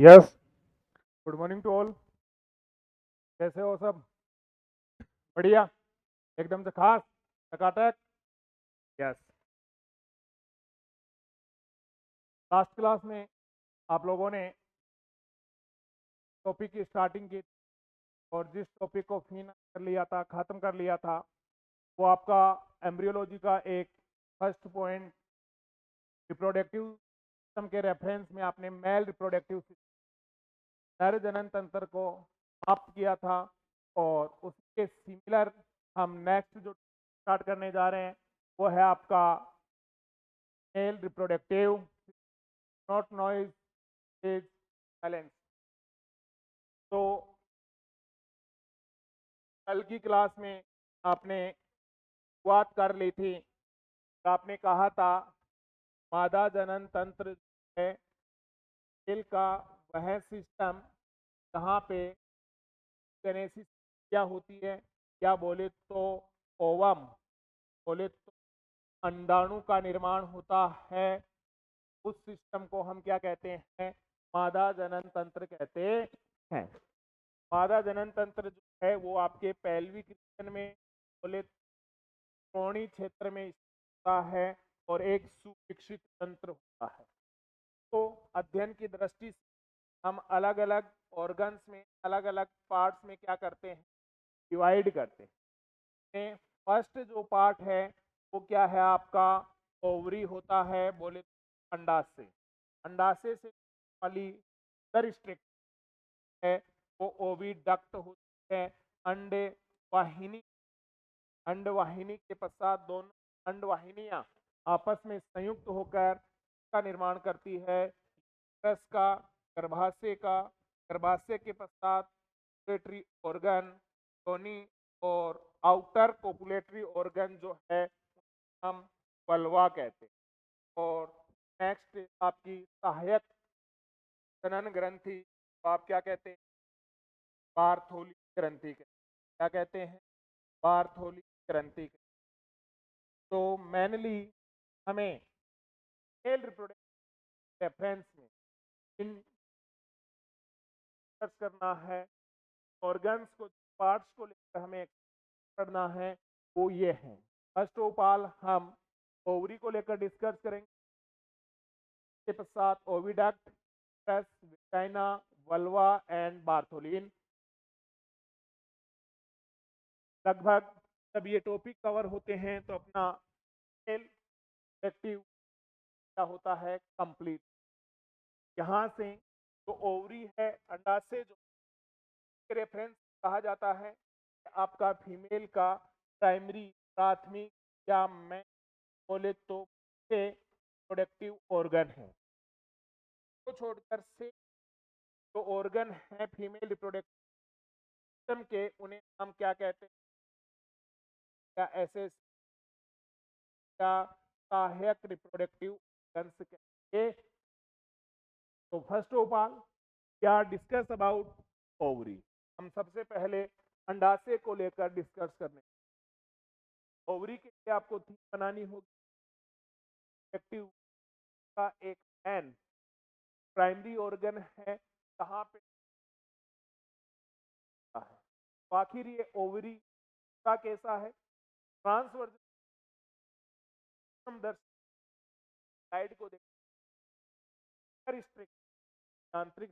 Yes, good morning to all. कैसे हो सब? बढ़िया, एकदम से खास, टकाटक। यस, लास्ट क्लास में आप लोगों ने टॉपिक की स्टार्टिंग की और जिस टॉपिक को फिनिश कर लिया था, ख़त्म कर लिया था, वो आपका एम्ब्रियोलॉजी का एक फर्स्ट पॉइंट रिप्रोडक्टिव सिस्टम के रेफरेंस में आपने मेल रिप्रोडक्टिव नर जनन तंत्र को समाप्त किया था। और उसके सिमिलर हम नेक्स्ट जो स्टार्ट करने जा रहे हैं वो है आपका male reproductive not noise is silence. तो कल की क्लास में आपने शुरुआत कर ली थी, तो आपने कहा था मादा जनन तंत्र है सेल का वह सिस्टम जहाँ पे जेनेसिस क्या होती है, या बोले तो ओवम, बोले तो अंडाणु का निर्माण होता है। उस सिस्टम को हम क्या कहते हैं? मादा जनन तंत्र कहते हैं। मादा जनन तंत्र जो है वो आपके पैल्विक रीजन में बोले कोणी क्षेत्र में होता है और एक सुविकसित तंत्र होता है। तो अध्ययन की दृष्टि से हम अलग अलग ऑर्गन्स में, अलग अलग पार्ट्स में क्या करते हैं? डिवाइड करते हैं। फर्स्ट जो पार्ट है वो क्या है आपका? ओवरी होता है, बोले अंडाशय। अंडाशय से वाली स्ट्रिक्ट है वो ओविडक्ट होती है। अंडे वाहिनी, अंडवाहिनी के पश्चात दोनों अंडवाहिनियां आपस में संयुक्त होकर का निर्माण करती है। रस का, गर्भाशय का, गर्भाशय के पश्चात कोपुलेटरी ऑर्गन, योनि और आउटर कोपुलेटरी ऑर्गन जो है हम वल्वा कहते हैं। और नेक्स्ट आपकी सहायक जनन ग्रंथि, तो आप क्या कहते हैं? बार्थोली ग्रंथि। क्या कहते हैं? बार्थोली ग्रंथि। तो मेनली हमें मेल रिप्रोडक्टिव रेफरेंस में इन करना है, ऑर्गन्स को, पार्ट्स को लेकर हमें करना है, वो ये है। फर्स्ट ऑफ ऑल हम ओवरी को लेकर डिस्कस करेंगे, के पश्चात oviduct, vagina, vulva and Bartholin. लगभग जब ये टॉपिक कवर होते हैं तो अपना मेल रिप्रोडक्टिव क्या होता है? कंप्लीट। यहाँ से जो ओवरी है, अंडाशय, जो रेफरेंस कहा जाता है, आपका फीमेल का प्राइमरी, प्राथमिक, या मैं बोले तो प्रोडक्टिव ऑर्गन है। तो छोड़कर से जो ऑर्गन है फीमेल रिप्रोडक्टिव सिस्टम के, उन्हें हम क्या कहते हैं? या एसएस, या सहायक रिप्रोडक्टिव ऑर्गन्स कहेंगे। तो फर्स्ट ऑफ ऑल क्या डिस्कस अबाउट ओवरी। हम सबसे पहले अंडाशय को लेकर डिस्कस करने। ओवरी के लिए आपको थीम बनानी होगी। रिप्रोडक्टिव का एक एन प्राइमरी ऑर्गन है, कहाँ पे है? तो आखिर ये ओवरी का कैसा है? ट्रांसवर्स साइड को देखकर आंतरिक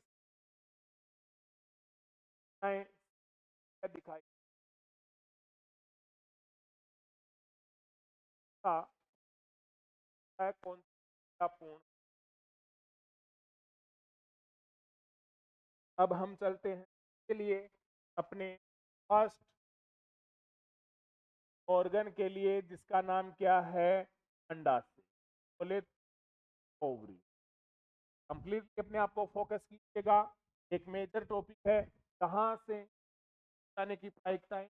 दिखाई है कौन सा पूर्ण। अब हम चलते हैं के लिए अपने फर्स्ट ऑर्गन के लिए, जिसका नाम क्या है? अंडाशय, बोले ओवरी। कंप्लीटली अपने आप को फोकस कीजिएगा। एक मेजर टॉपिक है, कहाँ से आने की प्रायिकताएं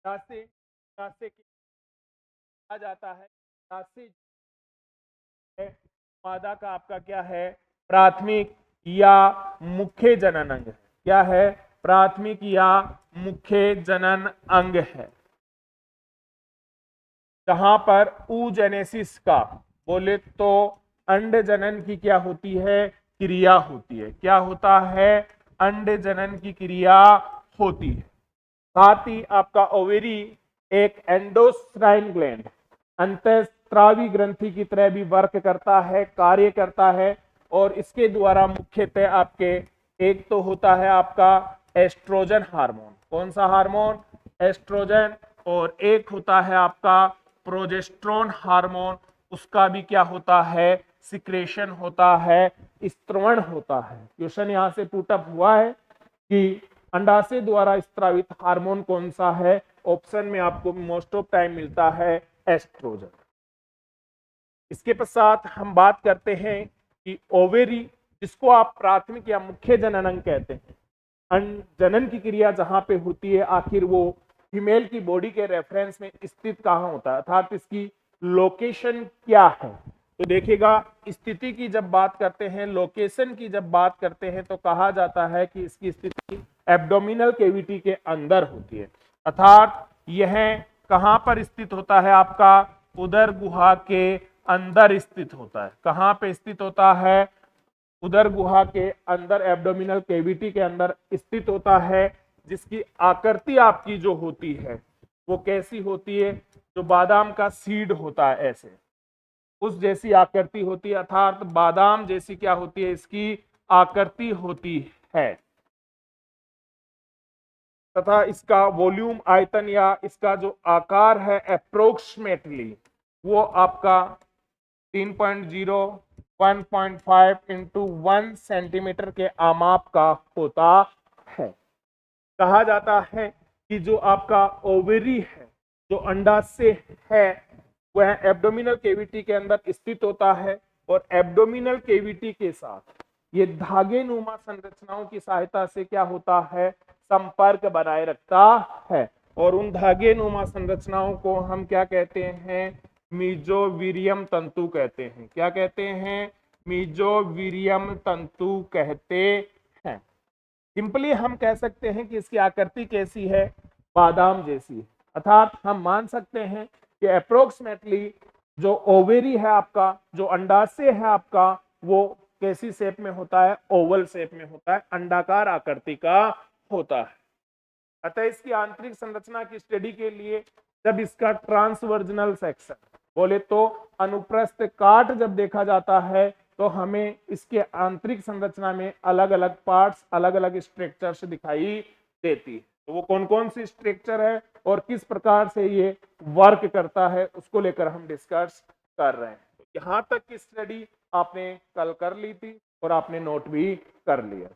अंडाशय के आ जाता है। अंडाशय मादा का आपका क्या है? प्राथमिक या मुख्य जनन अंग है। क्या है? प्राथमिक या मुख्य जनन अंग है, जहां पर ऊजेनेसिस का, बोले तो अंड जनन की क्या होती है, क्रिया होती है। क्या होता है, अंड जनन की क्रिया होती है। साथ ही आपका ओवेरी एक एंडोस्ट्राइन ग्लैंड, अंतःस्रावी ग्रंथि की तरह भी वर्क करता है, कार्य करता है। और इसके द्वारा मुख्यतः आपके एक तो होता है आपका एस्ट्रोजन हार्मोन। कौन सा हार्मोन, एस्ट्रोजन। और एक होता है आपका प्रोजेस्टेरोन हार्मोन, उसका भी क्या होता है, सिक्रेशन होता है, स्त्रवण होता है। क्वेश्चन यहां से पुटअप हुआ है कि अंडाशय द्वारा स्त्रावित हार्मोन कौन सा है। ऑप्शन में आपको मोस्ट ऑफ टाइम मिलता है एस्ट्रोजन। इसके पश्चात हम बात करते हैं कि ओवेरी, जिसको आप प्राथमिक या मुख्य जनन अंग कहते हैं, जनन की क्रिया जहां पे होती है, आखिर वो फीमेल की बॉडी के रेफरेंस में स्थित कहां होता है, अर्थात इसकी लोकेशन क्या है। तो देखिएगा, स्थिति की जब बात करते हैं, लोकेशन की जब बात करते हैं, तो कहा जाता है कि इसकी स्थिति एब्डोमिनल कैविटी के अंदर होती है। अर्थात यह कहां पर स्थित होता है, आपका उदर गुहा के अंदर स्थित होता है। कहां पे स्थित होता है, उदर गुहा के अंदर, एब्डोमिनल कैविटी के अंदर स्थित होता है। जिसकी आकृति आपकी जो होती है वो कैसी होती है, जो बादाम का सीड होता है ऐसे, उस जैसी आकृति होती है। अर्थात बादाम जैसी क्या होती है, इसकी आकृति होती है। तथा इसका वॉल्यूम, आयतन या इसका जो आकार है अप्रोक्सीमेटली वो आपका 3.0 1.5 इंटू 1 सेंटीमीटर के आमाप का होता है। कहा जाता है कि जो आपका ओवेरी है, जो अंडाशय है, वह एब्डोमिनल कैविटी के अंदर स्थित होता है। और एब्डोमिनल कैविटी के साथ ये धागे नुमा संरचनाओं की सहायता से क्या होता है, संपर्क बनाए रखता है। और उन धागे नुमा संरचनाओं को हम क्या कहते हैं, मीजोवीरियम तंतु कहते हैं। क्या कहते हैं, मीजोवीरियम तंतु कहते हैं। सिंपली हम कह सकते हैं कि इसकी आकृति कैसी है, बादाम जैसी है। अर्थात हम मान सकते हैं कि अप्रोक्सीमेटली जो ओवेरी है आपका, जो अंडाशय है आपका, वो कैसी शेप में होता है, ओवल शेप में होता है, अंडाकार आकृति का होता है। अतः इसकी आंतरिक संरचना की स्टडी के लिए जब इसका ट्रांसवर्जनल सेक्शन बोले तो अनुप्रस्थ काट जब देखा जाता है, तो हमें इसके आंतरिक संरचना में अलग अलग पार्ट्स, अलग अलग स्ट्रक्चर्स दिखाई देती है। तो वो कौन कौन सी स्ट्रक्चर है और किस प्रकार से ये वर्क करता है, उसको लेकर हम डिस्कस कर रहे हैं। तो यहाँ तक की स्टडी आपने कल कर ली थी और आपने नोट भी कर लिया।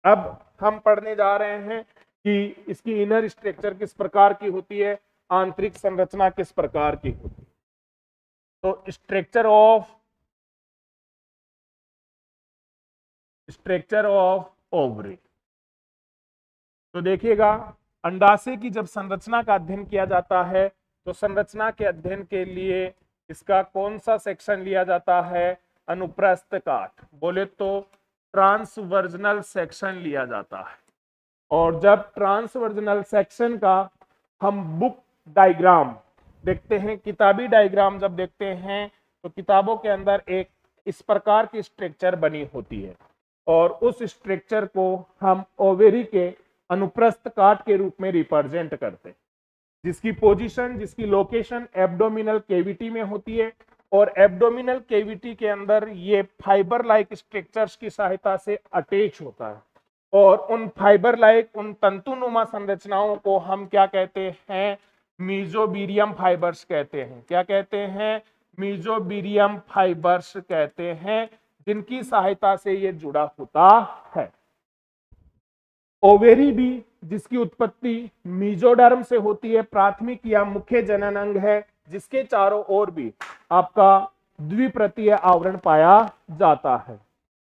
अब हम पढ़ने जा रहे हैं कि इसकी इनर स्ट्रक्चर किस प्रकार की होती है, आंतरिक संरचना किस प्रकार की होती है। तो स्ट्रक्चर ऑफ ओवरी, तो देखिएगा, अंडाशय की जब संरचना का अध्ययन किया जाता है, तो संरचना के अध्ययन के लिए इसका कौन सा सेक्शन लिया जाता है, अनुप्रस्थ काट, बोले तो ट्रांसवर्जनल सेक्शन लिया जाता है। और जब ट्रांसवर्जनल सेक्शन का हम बुक डायग्राम देखते हैं, किताबी डायग्राम जब देखते हैं, तो किताबों के अंदर एक इस प्रकार की स्ट्रक्चर बनी होती है। और उस स्ट्रक्चर को हम ओवेरी के अनुप्रस्थ काट के रूप में रिप्रेजेंट करते हैं, जिसकी पोजीशन, जिसकी लोकेशन एब्डोमिनल कैविटी में होती है। और एब्डोमिनल कैविटी के अंदर ये फाइबर लाइक स्ट्रक्चर्स की सहायता से अटैच होता है। और उन फाइबर लाइक, उन तंतुनुमा संरचनाओं को हम क्या कहते हैं, मीजोबीरियम फाइबर्स कहते हैं। क्या कहते हैं, मीजोबीरियम फाइबर्स कहते हैं, जिनकी सहायता से ये जुड़ा होता है। ओवेरी भी, जिसकी उत्पत्ति मीजोडर्म से होती है, प्राथमिक या मुख्य जनन अंग है, जिसके चारों ओर भी आपका द्विप्रतीय आवरण पाया जाता है।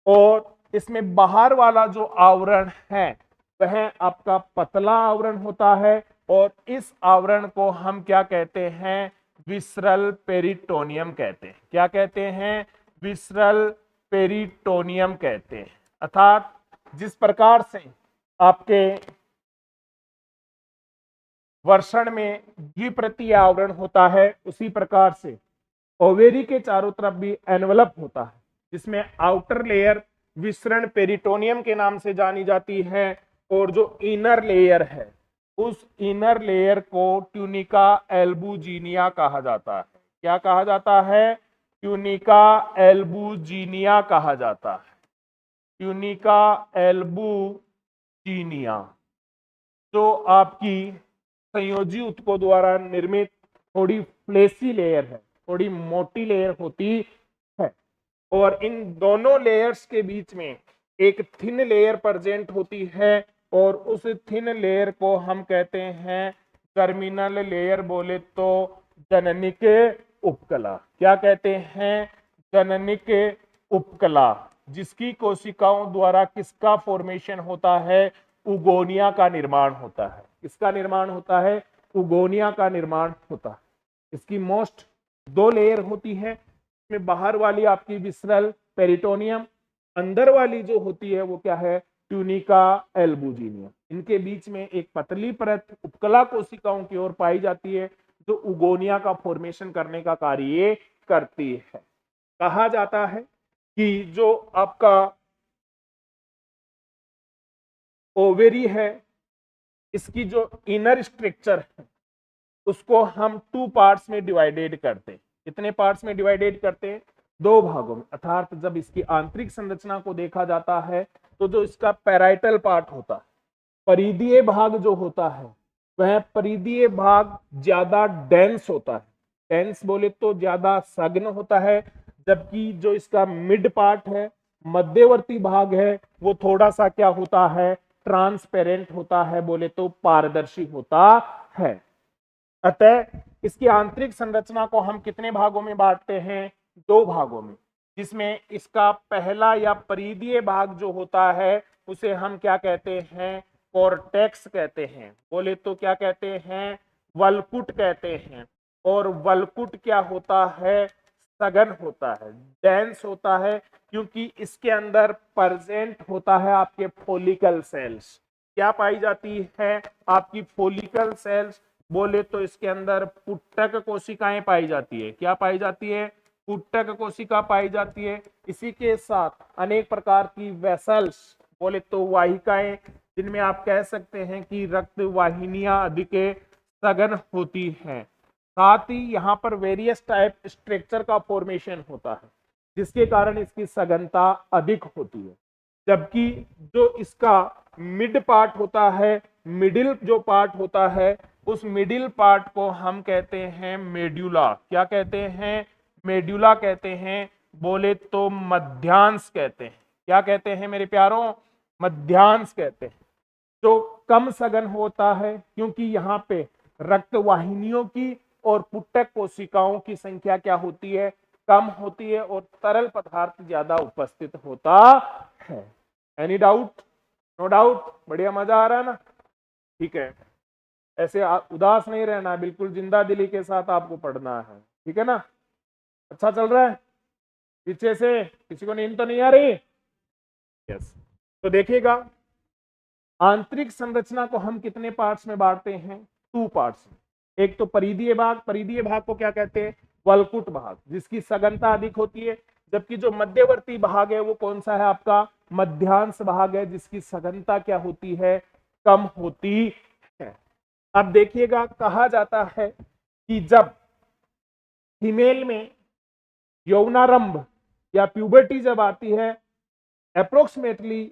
और इसमें बाहर वाला जो आवरण है वह आपका पतला आवरण होता है। और इस आवरण को हम क्या कहते हैं, विसरल पेरिटोनियम कहते हैं। क्या कहते हैं, विसरल पेरिटोनियम कहते हैं। अर्थात जिस प्रकार से आपके वर्षण में द्विप्रतीय आवरण होता है, उसी प्रकार से ओवेरी के चारों तरफ भी एनवलप होता है। जिसमें आउटर लेयर विसरण पेरिटोनियम के नाम से जानी जाती है, और जो इनर लेयर है उस इनर लेयर को ट्यूनिका एल्बुजिनिया कहा जाता है। क्या कहा जाता है? ट्यूनिका एल्बुजिनिया कहा जाता है। ट्यूनिका एल्बुजिनिया जो आपकी संयोजी ऊतकों द्वारा निर्मित थोड़ी फ्लेसी लेयर है, थोड़ी मोटी लेयर होती है, और इन दोनों लेयर्स के बीच में एक थिन लेयर प्रेजेंट होती है, और उस थिन लेयर को हम कहते हैं टर्मिनल लेयर, बोले तो जननिक उपकला। क्या कहते हैं? जननिक उपकला, जिसकी कोशिकाओं द्वारा किसका फॉर्मेशन होता है? उगोनिया का निर्माण होता है। किसका निर्माण होता है? उगोनिया का निर्माण होता है। इसकी मोस्ट दो लेयर होती है, इसमें बाहर वाली आपकी विसरल पेरिटोनियम, अंदर वाली जो होती है वो क्या है? Tunica albuginea. इनके बीच में एक पतली परत उपकला कोशिकाओं की ओर पाई जाती है, जो उगोनिया का फॉर्मेशन करने का कार्य करती है। कहा जाता है कि जो आपका ओवेरी है, इसकी जो इनर स्ट्रक्चर है उसको हम 2 पार्ट्स में डिवाइडेड करते हैं। कितने पार्ट्स में डिवाइडेड करते हैं? 2 भागों में। अर्थात जब इसकी आंतरिक संरचना को देखा जाता है तो जो इसका पैराइटल पार्ट होता है, परिधीय भाग जो होता है, वह परिधीय भाग ज्यादा डेंस होता है। डेंस बोले तो ज्यादा सघन होता है, जबकि जो इसका मिड पार्ट है, मध्यवर्ती भाग है, वो थोड़ा सा क्या होता है? ट्रांसपेरेंट होता है, बोले तो पारदर्शी होता है। अतः इसकी आंतरिक संरचना को हम कितने भागों में बांटते हैं? 2 भागों में, जिसमें इसका पहला या परिधीय भाग जो होता है उसे हम क्या कहते हैं? कॉर्टेक्स कहते हैं, बोले तो क्या कहते हैं? वल्कुट कहते हैं। और वल्कुट क्या होता है? सघन होता है, डेंस होता है, क्योंकि इसके अंदर प्रेजेंट होता है आपके फोलिकल सेल्स। क्या पाई जाती है? आपकी फोलिकल सेल्स, बोले तो इसके अंदर पुट्टक कोशिकाएं पाई जाती है। क्या पाई जाती है? पुट्टक कोशिका पाई जाती है। इसी के साथ अनेक प्रकार की वेसल्स, बोले तो वाहिकाएं, जिनमें आप कह सकते हैं कि रक्त वाहिनियां अधिक सघन होती हैं। साथ ही यहाँ पर वेरियस टाइप स्ट्रक्चर का फॉर्मेशन होता है, जिसके कारण इसकी सघनता अधिक होती है। जबकि जो इसका मिड पार्ट होता है, मिडिल जो पार्ट होता है, उस मिडिल पार्ट को हम कहते हैं मेड्यूला। क्या कहते हैं? मेड्यूला कहते हैं, बोले तो मध्यांश कहते हैं। क्या कहते हैं मेरे प्यारों? मध्यांश कहते हैं। जो कम सघन होता है, क्योंकि यहाँ पे रक्त वाहिनियों की और पुट्टक कोशिकाओं की संख्या क्या होती है? कम होती है, और तरल पदार्थ ज्यादा उपस्थित होता है। Any doubt? No doubt? बढ़िया, मजा आ रहा है ना? ठीक है, ऐसे उदास नहीं रहना है, बिल्कुल जिंदा दिली के साथ आपको पढ़ना है। ठीक है ना? अच्छा चल रहा है? पीछे से किसी को नींद तो नहीं आ रही? यस। तो देखिएगा, आंतरिक संरचना को हम कितने पार्ट्स में बांटते हैं? 2 पार्ट्स में। एक तो परिधीय भाग, परिधीय भाग को क्या कहते हैं? वल्कुट भाग, जिसकी सघनता अधिक होती है। जबकि जो मध्यवर्ती भाग है वो कौन सा है? आपका मध्यांश भाग है, जिसकी सघनता क्या होती है? कम होती है। अब देखिएगा, कहा जाता है कि जब फीमेल में यौनारंभ या प्यूबर्टी जब आती है, अप्रोक्सीमेटली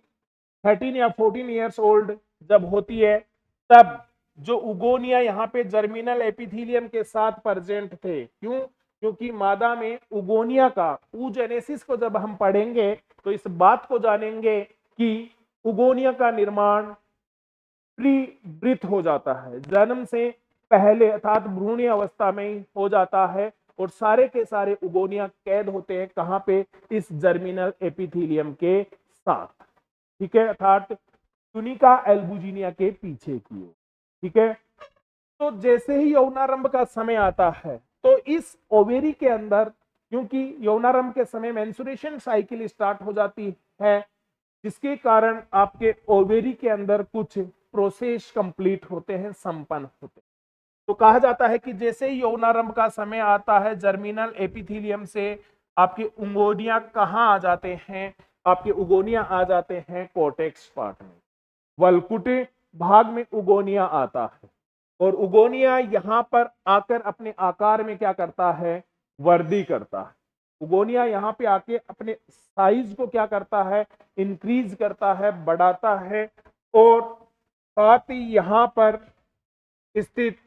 13 या 14 ईयर्स ओल्ड जब होती है, तब जो उगोनिया यहाँ पे जर्मिनल एपिथेलियम के साथ प्रेजेंट थे। क्यों? क्योंकि मादा में उगोनिया का ऊजेनेसिस को जब हम पढ़ेंगे तो इस बात को जानेंगे कि उगोनिया का निर्माण प्री ब्रीथ हो जाता है, जन्म से पहले, अर्थात भ्रूणीय अवस्था में ही हो जाता है, और सारे के सारे उगोनिया कैद होते हैं कहां पे? इस जर्मिनल एपिथेलियम के साथ। ठीक है, अर्थात ट्यूनिका एल्बुजिनिया के पीछे की ओर। ठीक है, तो जैसे ही यौनारंभ का समय आता है तो इस ओवेरी के अंदर, क्योंकि यौनारंभ के समय मेंस्ट्रुएशन साइकिल स्टार्ट हो जाती है, जिसके कारण आपके ओवेरी के अंदर कुछ प्रोसेस कंप्लीट होते हैं, संपन्न होते हैं। तो कहा जाता है कि जैसे ही यौनारंभ का समय आता है, जर्मिनल एपिथेलियम से आपके उगोनिया कहाँ आ जाते हैं? आपके उगोनिया आ जाते हैं कोर्टेक्स पार्ट में, वल्कुटे भाग में उगोनिया आता है। और उगोनिया यहां पर आकर अपने आकार में क्या करता है? वृद्धि करता है। उगोनिया यहां पे आके अपने साइज को क्या करता है? इंक्रीज करता है, बढ़ाता है। और साथ ही यहां पर स्थित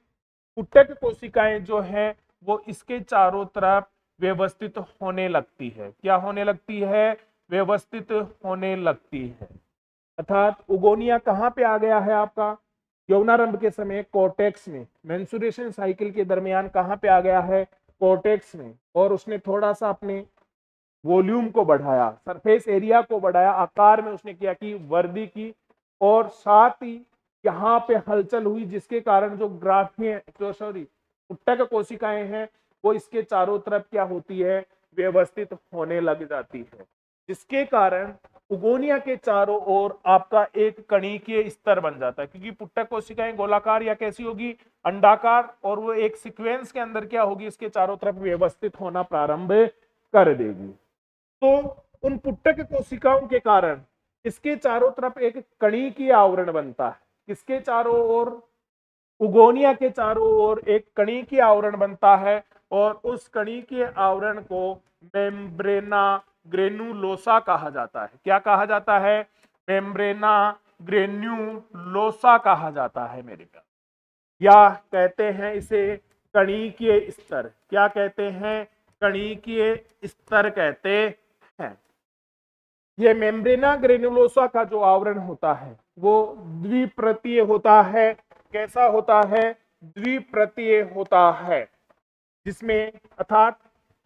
पुटक कोशिकाएं जो है वो इसके चारों तरफ व्यवस्थित होने लगती है। क्या होने लगती है? व्यवस्थित होने लगती है। अर्थात उगोनिया कहां पे आ गया है आपका? यौनारंभ के समय कोर्टेक्स में, मेंस्ट्रुएशन साइकिल के दरमियान कहां पे आ गया है? कोर्टेक्स में। और उसने थोड़ा सा अपने वॉल्यूम को बढ़ाया, सरफेस एरिया को बढ़ाया, आकार में उसने क्या की? वृद्धि की। और साथ ही यहाँ पे हलचल हुई, जिसके कारण जो ग्राफिया जो सॉरी पुट्टक कोशिकाएं हैं वो इसके चारों तरफ क्या होती है? व्यवस्थित होने लग जाती है, जिसके कारण उगोनिया के चारों ओर आपका एक कणिकीय स्तर बन जाता है। क्योंकि पुट्टक कोशिकाएं गोलाकार या कैसी होगी? अंडाकार। और वो एक सीक्वेंस के अंदर क्या होगी? इसके चारों तरफ व्यवस्थित होना प्रारंभ कर देगी। तो उन पुट्टक कोशिकाओं के कारण इसके चारों तरफ एक कणिकीय आवरण बनता है। किसके चारों ओर? उगोनिया के चारों ओर एक कणिकीय आवरण बनता है। और उस कणिकीय आवरण को मेम्ब्रेना ग्रेनुलोसा कहा जाता है। क्या कहा जाता है? मेम्ब्रेना ग्रेन्युलोसा कहा जाता है मेरे प्यार। या कहते हैं इसे कणिकीय स्तर। क्या कहते हैं? कणिकीय स्तर कहते हैं। ये मेम्ब्रेना ग्रेनुलोसा का जो आवरण होता है वो द्विपरतीय होता है। कैसा होता है? द्विपरतीय होता है, जिसमें अर्थात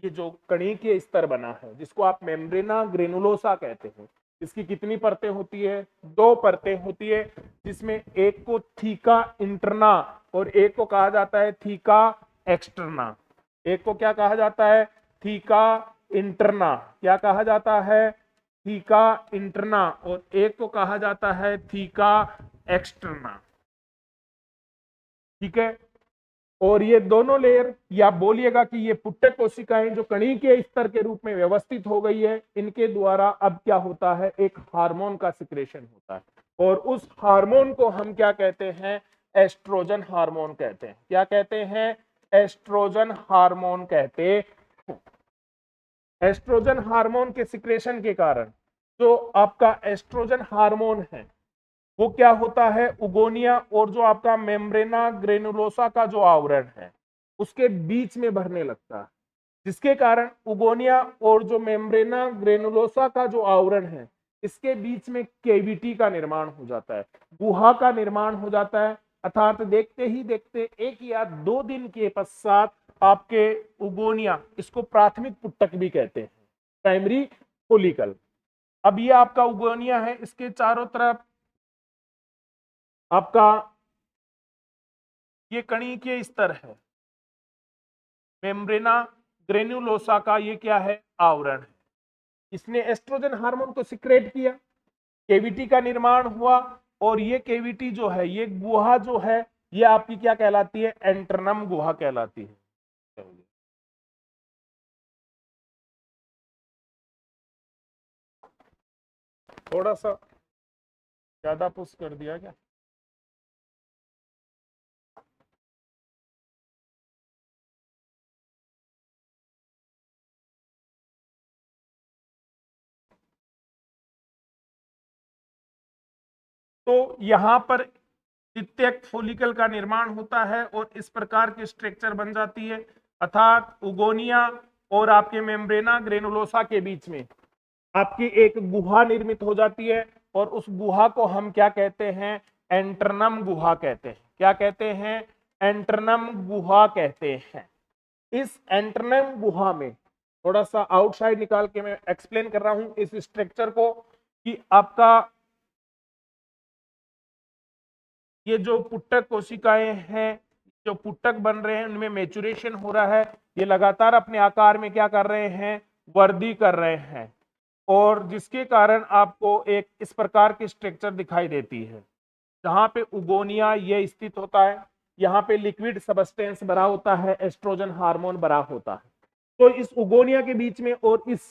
ये जो कणिकीय स्तर बना है जिसको आप मेम्ब्रेना ग्रेनुलोसा कहते हैं, इसकी कितनी परतें होती है? 2 परतें होती है, जिसमें एक को थीका इंटरना और एक को कहा जाता है थीका एक्सटर्ना। एक को क्या कहा जाता है? Theca interna. क्या कहा जाता है? Theca interna. और एक को कहा जाता है थीका एक्सटर्ना। ठीक है। और ये दोनों लेयर, या बोलिएगा कि ये पुट्टक कोशिकाएं जो कणिकीय स्तर के रूप में व्यवस्थित हो गई है, इनके द्वारा अब क्या होता है? एक हार्मोन का सिक्रेशन होता है। और उस हार्मोन को हम क्या कहते हैं? एस्ट्रोजन हार्मोन कहते हैं। क्या कहते हैं? एस्ट्रोजन हार्मोन कहते हैं। एस्ट्रोजन हार्मोन के सिक्रेशन के कारण जो आपका एस्ट्रोजन हार्मोन है वो क्या होता है? उगोनिया और जो आपका मेम्ब्रेना ग्रेनुलोसा का जो आवरण है उसके बीच में भरने लगता है, जिसके कारण उगोनिया और जो मेम्ब्रेना ग्रेनुलोसा का जो आवरण है इसके बीच में केविटी का निर्माण हो जाता है, गुहा का निर्माण हो जाता है। अर्थात देखते ही देखते 1 या 2 दिन के पश्चात आपके उगोनिया, इसको प्राथमिक पुट्टक भी कहते हैं, प्राइमरी फोलिकल। अब ये आपका उगोनिया है, इसके चारों तरफ आपका ये कणिकीय स्तर है, मेम्ब्रेना ग्रेनुलोसा का ये क्या है? आवरण है। इसने एस्ट्रोजन हार्मोन को सिक्रेट किया, केविटी का निर्माण हुआ। और ये केविटी जो है, ये गुहा जो है, ये आपकी क्या कहलाती है? एंटरनम गुहा कहलाती है। थोड़ा सा ज्यादा पुश कर दिया क्या? तो यहां पर द्वितीयक फोलिकल का निर्माण होता है और इस प्रकार की स्ट्रक्चर बन जाती है। अर्थात उगोनिया और आपके मेम्ब्रेना ग्रेनुलोसा के बीच में आपकी एक गुहा निर्मित हो जाती है। और उस गुहा को हम क्या कहते हैं? एंटरनम गुहा कहते हैं। क्या कहते हैं? एंटरनम गुहा कहते हैं। इस एंटरनम गुहा में थोड़ा सा आउटसाइड निकाल के मैं एक्सप्लेन कर रहा हूं इस स्ट्रक्चर को, कि आपका ये जो पुट्टक कोशिकाएं हैं, जो पुट्टक बन रहे हैं, उनमें मेचुरेशन हो रहा है। ये लगातार अपने आकार में क्या कर रहे हैं? वृद्धि कर रहे हैं। और जिसके कारण आपको एक इस प्रकार की स्ट्रक्चर दिखाई देती है, जहां पे उगोनिया ये स्थित होता है, यहाँ पे लिक्विड सबस्टेंस भरा होता है, एस्ट्रोजन हार्मोन भरा होता है। तो इस उगोनिया के बीच में और इस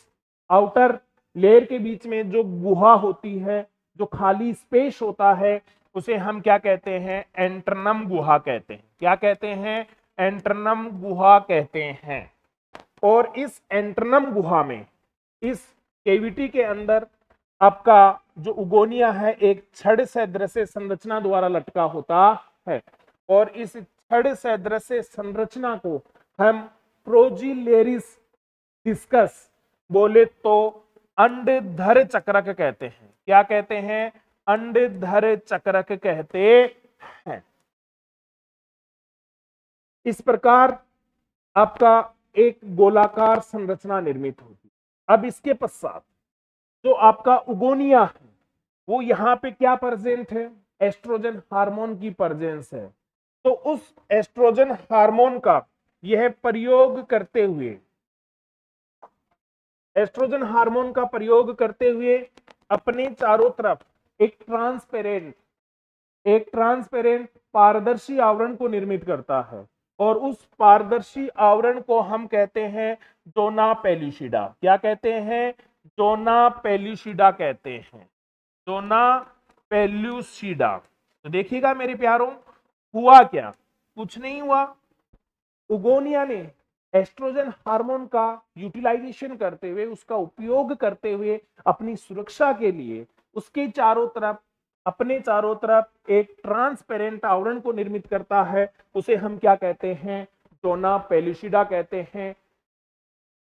आउटर लेयर के बीच में जो गुहा होती है, जो खाली स्पेस होता है, उसे हम क्या कहते हैं? एंट्रनम गुहा कहते हैं। क्या कहते हैं? एंट्रनम गुहा कहते हैं। और इस एंट्रनम गुहा में, इस केविटी के अंदर आपका जो उगोनिया है एक छड़ सदृश संरचना द्वारा लटका होता है, और इस छड़ सदृश संरचना को हम प्रोजिलेरिस डिस्कस बोले तो अंडधर चक्रक कहते हैं। क्या कहते हैं? अंडधर चक्रक कहते हैं। इस प्रकार आपका एक गोलाकार संरचना निर्मित होती है। अब इसके पश्चात जो आपका उगोनिया है वो यहाँ पे क्या प्रेजेंट है? एस्ट्रोजन हार्मोन की प्रेजेंस है। तो उस एस्ट्रोजन हार्मोन का यह प्रयोग करते हुए, एस्ट्रोजन हार्मोन का प्रयोग करते हुए अपने चारों तरफ एक ट्रांसपेरेंट पारदर्शी आवरण को निर्मित करता है, और उस पारदर्शी आवरण को हम कहते हैं जोना पेलुसिडा। क्या कहते हैं? जोना पेलुसिडा कहते हैं। Zona pellucida. तो देखिएगा मेरे प्यारों, हुआ क्या? कुछ नहीं हुआ। उगोनिया ने एस्ट्रोजन हार्मोन का यूटिलाइजेशन करते हुए, उसका उपयोग करते हुए अपनी सुरक्षा के लिए उसके चारों तरफ, अपने चारों तरफ एक ट्रांसपेरेंट आवरण को निर्मित करता है। उसे हम क्या कहते हैं? जोना पेलुसिडा कहते हैं।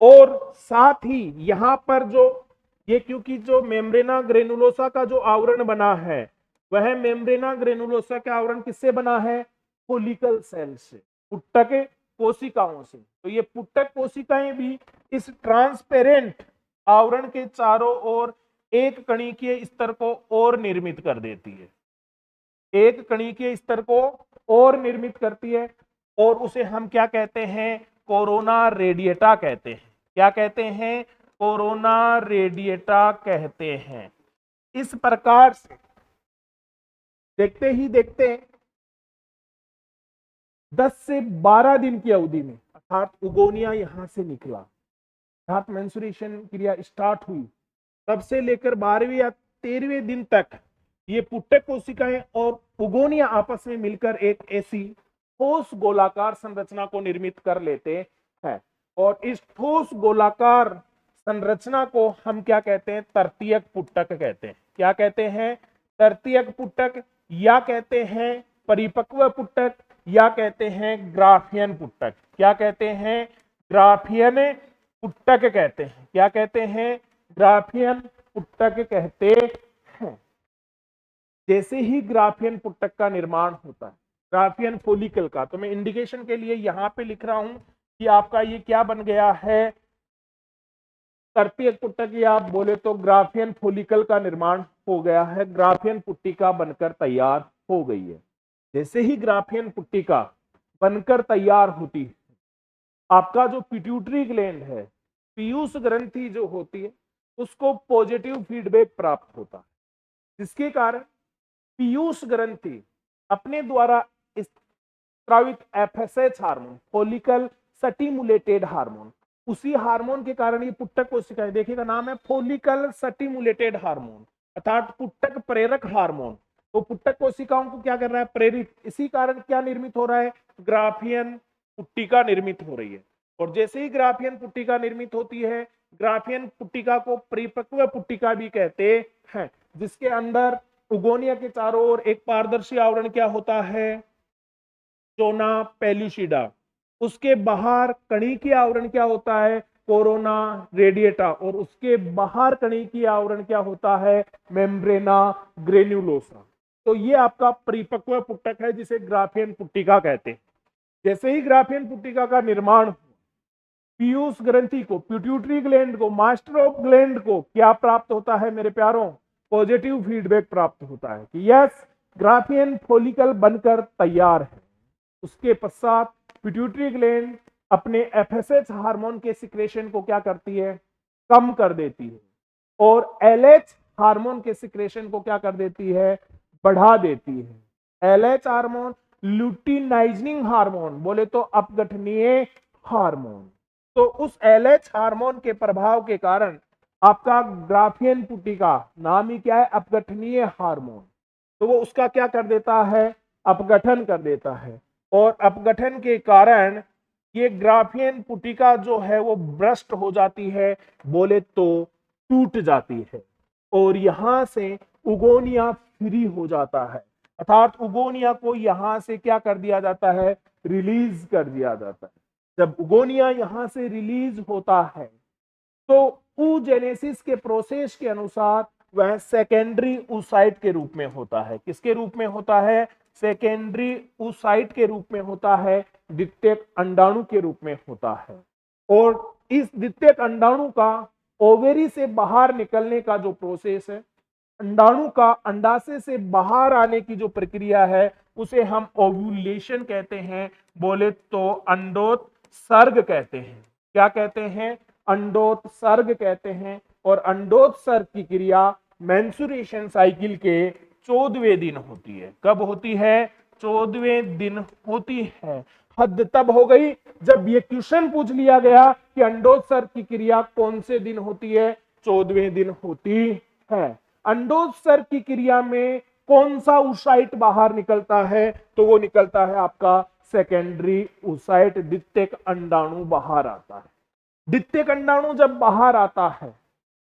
और साथ ही यहां पर जो ये, क्योंकि जो मेम्ब्रेना ग्रेनुलोसा का जो आवरण बना है, वह मेम्ब्रेना ग्रेनुलोसा का आवरण किससे बना है? फोलिकल सेल से, पुट्टक कोशिकाओं से। तो ये पुट्टक कोशिकाएं भी इस ट्रांसपेरेंट आवरण के चारों ओर एक कणिकीय स्तर को और निर्मित कर देती है। एक कणिकीय स्तर को और निर्मित करती है, और उसे हम क्या कहते हैं? कोरोना रेडिएटा कहते हैं। क्या कहते हैं? कोरोना रेडिएटा कहते हैं। इस प्रकार से देखते ही देखते 10 से 12 दिन की अवधि में, अर्थात उगोनिया यहां से निकला, अर्थात मेंस्ट्रुएशन क्रिया स्टार्ट हुई, तब से लेकर 12वें या 13वें दिन तक ये पुट्टक कोशिकाएं और उगोनिया आपस में मिलकर एक ऐसी ठोस गोलाकार संरचना को निर्मित कर लेते हैं। और इस ठोस गोलाकार संरचना को हम क्या कहते हैं? तृतीयक पुट्टक कहते हैं। क्या कहते हैं? तृतीयक पुट्टक, या कहते हैं परिपक्व पुट्टक, या कहते हैं ग्राफियन पुट्टक। क्या कहते हैं? ग्राफियन पुट्टक कहते हैं। क्या कहते हैं? ग्राफियन पुट्टक कहते हैं। जैसे ही ग्राफियन पुट्टक का निर्माण होता है, ग्राफियन फोलिकल का, तो मैं इंडिकेशन के लिए यहां पे लिख रहा हूं कि आपका ये क्या बन गया है? तृतीयक पुट्टक, या आप बोले तो ग्राफियन फोलिकल का निर्माण हो गया है, ग्राफियन पुट्टिका बनकर तैयार हो गई है। जैसे ही ग्राफियन पुट्टिका बनकर तैयार होती है, आपका जो पिट्यूटरी ग्लैंड है, पीयूष ग्रंथि जो होती है, उसको पॉजिटिव फीडबैक प्राप्त होता है, जिसके कारण पीयूष ग्रंथि अपने द्वारा स्त्रावित FSH hormone, follicle stimulated hormone, उसी हार्मोन के कारण ये पुट्टक कोशिकाएं, देखिएगा नाम है फोलिकल स्टिमुलेटेड हार्मोन, अर्थात पुट्टक प्रेरक हार्मोन। तो पुट्टक कोशिकाओं को क्या कर रहा है? प्रेरित। इसी कारण क्या निर्मित हो रहा है? ग्राफियन पुट्टिका निर्मित हो रही है। और जैसे ही ग्राफियन पुट्टिका निर्मित होती है, ग्राफियन पुट्टिका को परिपक्व पुट्टिका भी कहते हैं, जिसके अंदर उगोनिया के चारों ओर एक पारदर्शी आवरण क्या होता है? Zona pellucida. उसके बाहर कणिकीय आवरण क्या होता है? Corona radiata. और उसके बाहर कणिकीय आवरण क्या होता है? Membrana granulosa. तो ये आपका परिपक्व पुट्टक है, जिसे ग्राफियन पुट्टिका कहते हैं। जैसे ही ग्राफियन पुट्टिका का निर्माण, पीयूष ग्रंथि को, पिट्यूटरी ग्लैंड को, मास्टर ऑफ ग्लैंड को क्या प्राप्त होता है मेरे प्यारों? पॉजिटिव फीडबैक प्राप्त होता है कि यस, ग्राफियन फोलिकल बनकर तैयार है। उसके पश्चात पिट्यूटरी ग्लैंड अपने एफएसएच हार्मोन के सिक्रेशन को क्या करती है? कम कर देती है, और एलएच हार्मोन के सिक्रेशन को क्या कर देती है? बढ़ा देती है। एलएच हार्मोन लुटिनाइजिंग हार्मोन, बोले तो अपगठनीय हार्मोन। तो उस LH हार्मोन के प्रभाव के कारण आपका ग्राफियन पुटिका, नाम ही क्या है, अपगठनीय हार्मोन, तो वो उसका क्या कर देता है, अपगठन कर देता है। और अपगठन के कारण ये ग्राफियन पुटिका जो है वो ब्रस्ट हो जाती है, बोले तो टूट जाती है, और यहां से उगोनिया फ्री हो जाता है, अर्थात उगोनिया को यहां से क्या कर दिया जाता है, रिलीज कर दिया जाता है। जब उगोनिया यहां से रिलीज होता है तो oogenesis के प्रोसेस के अनुसार वह सेकेंडरी oocyte के रूप में होता है। किसके रूप में होता है, सेकेंडरी oocyte के रूप में होता है, द्वितीयक अंडाणु के रूप में होता है। और इस द्वितीयक अंडाणु का ओवेरी से बाहर निकलने का जो प्रोसेस है, अंडाणु का अंडाशय से बाहर आने की जो प्रक्रिया है, उसे हम ओव्यूलेशन कहते हैं, बोले तो अंडोत्सर्ग कहते हैं। क्या कहते हैं, अंडोत्सर्ग कहते हैं। और अंडोत्सर्ग की क्रिया मेंस्ट्रुएशन साइकिल के 14वें दिन होती है। कब होती है, 14वें दिन होती है। हद तब हो गई जब ये क्वेश्चन पूछ लिया गया कि अंडोत्सर्ग की क्रिया कौन से दिन होती है, 14वें दिन होती है। अंडोत्सर्ग की क्रिया में कौन सा oocyte बाहर निकलता है, तो वो निकलता है आपका सेकेंडरी oocyte, द्वितीयक अंडाणु बाहर आता है। द्वितीयक अंडाणु जब बाहर आता है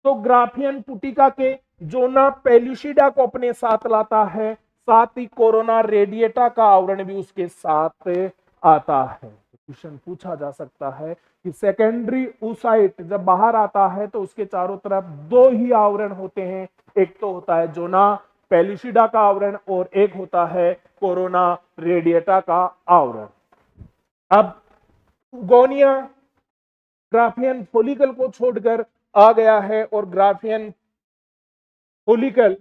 तो ग्राफियन पुटिका के जोना पेल्यूसिडा को अपने साथ लाता है, साथ ही कोरोना रेडिएटा का आवरण भी उसके साथ आता है। क्वेश्चन पूछा जा सकता है कि सेकेंडरी oocyte जब बाहर आता है तो उसके चारों तरफ दो ही आवरण होते हैं, एक तो होता है जोना पेल्यूसिडा का आवरण और एक होता है कोरोना रेडिएटा का आवरण। अब गोनिया ग्राफियन फोलिकल को छोड़कर आ गया है और ग्राफियन फोलिकल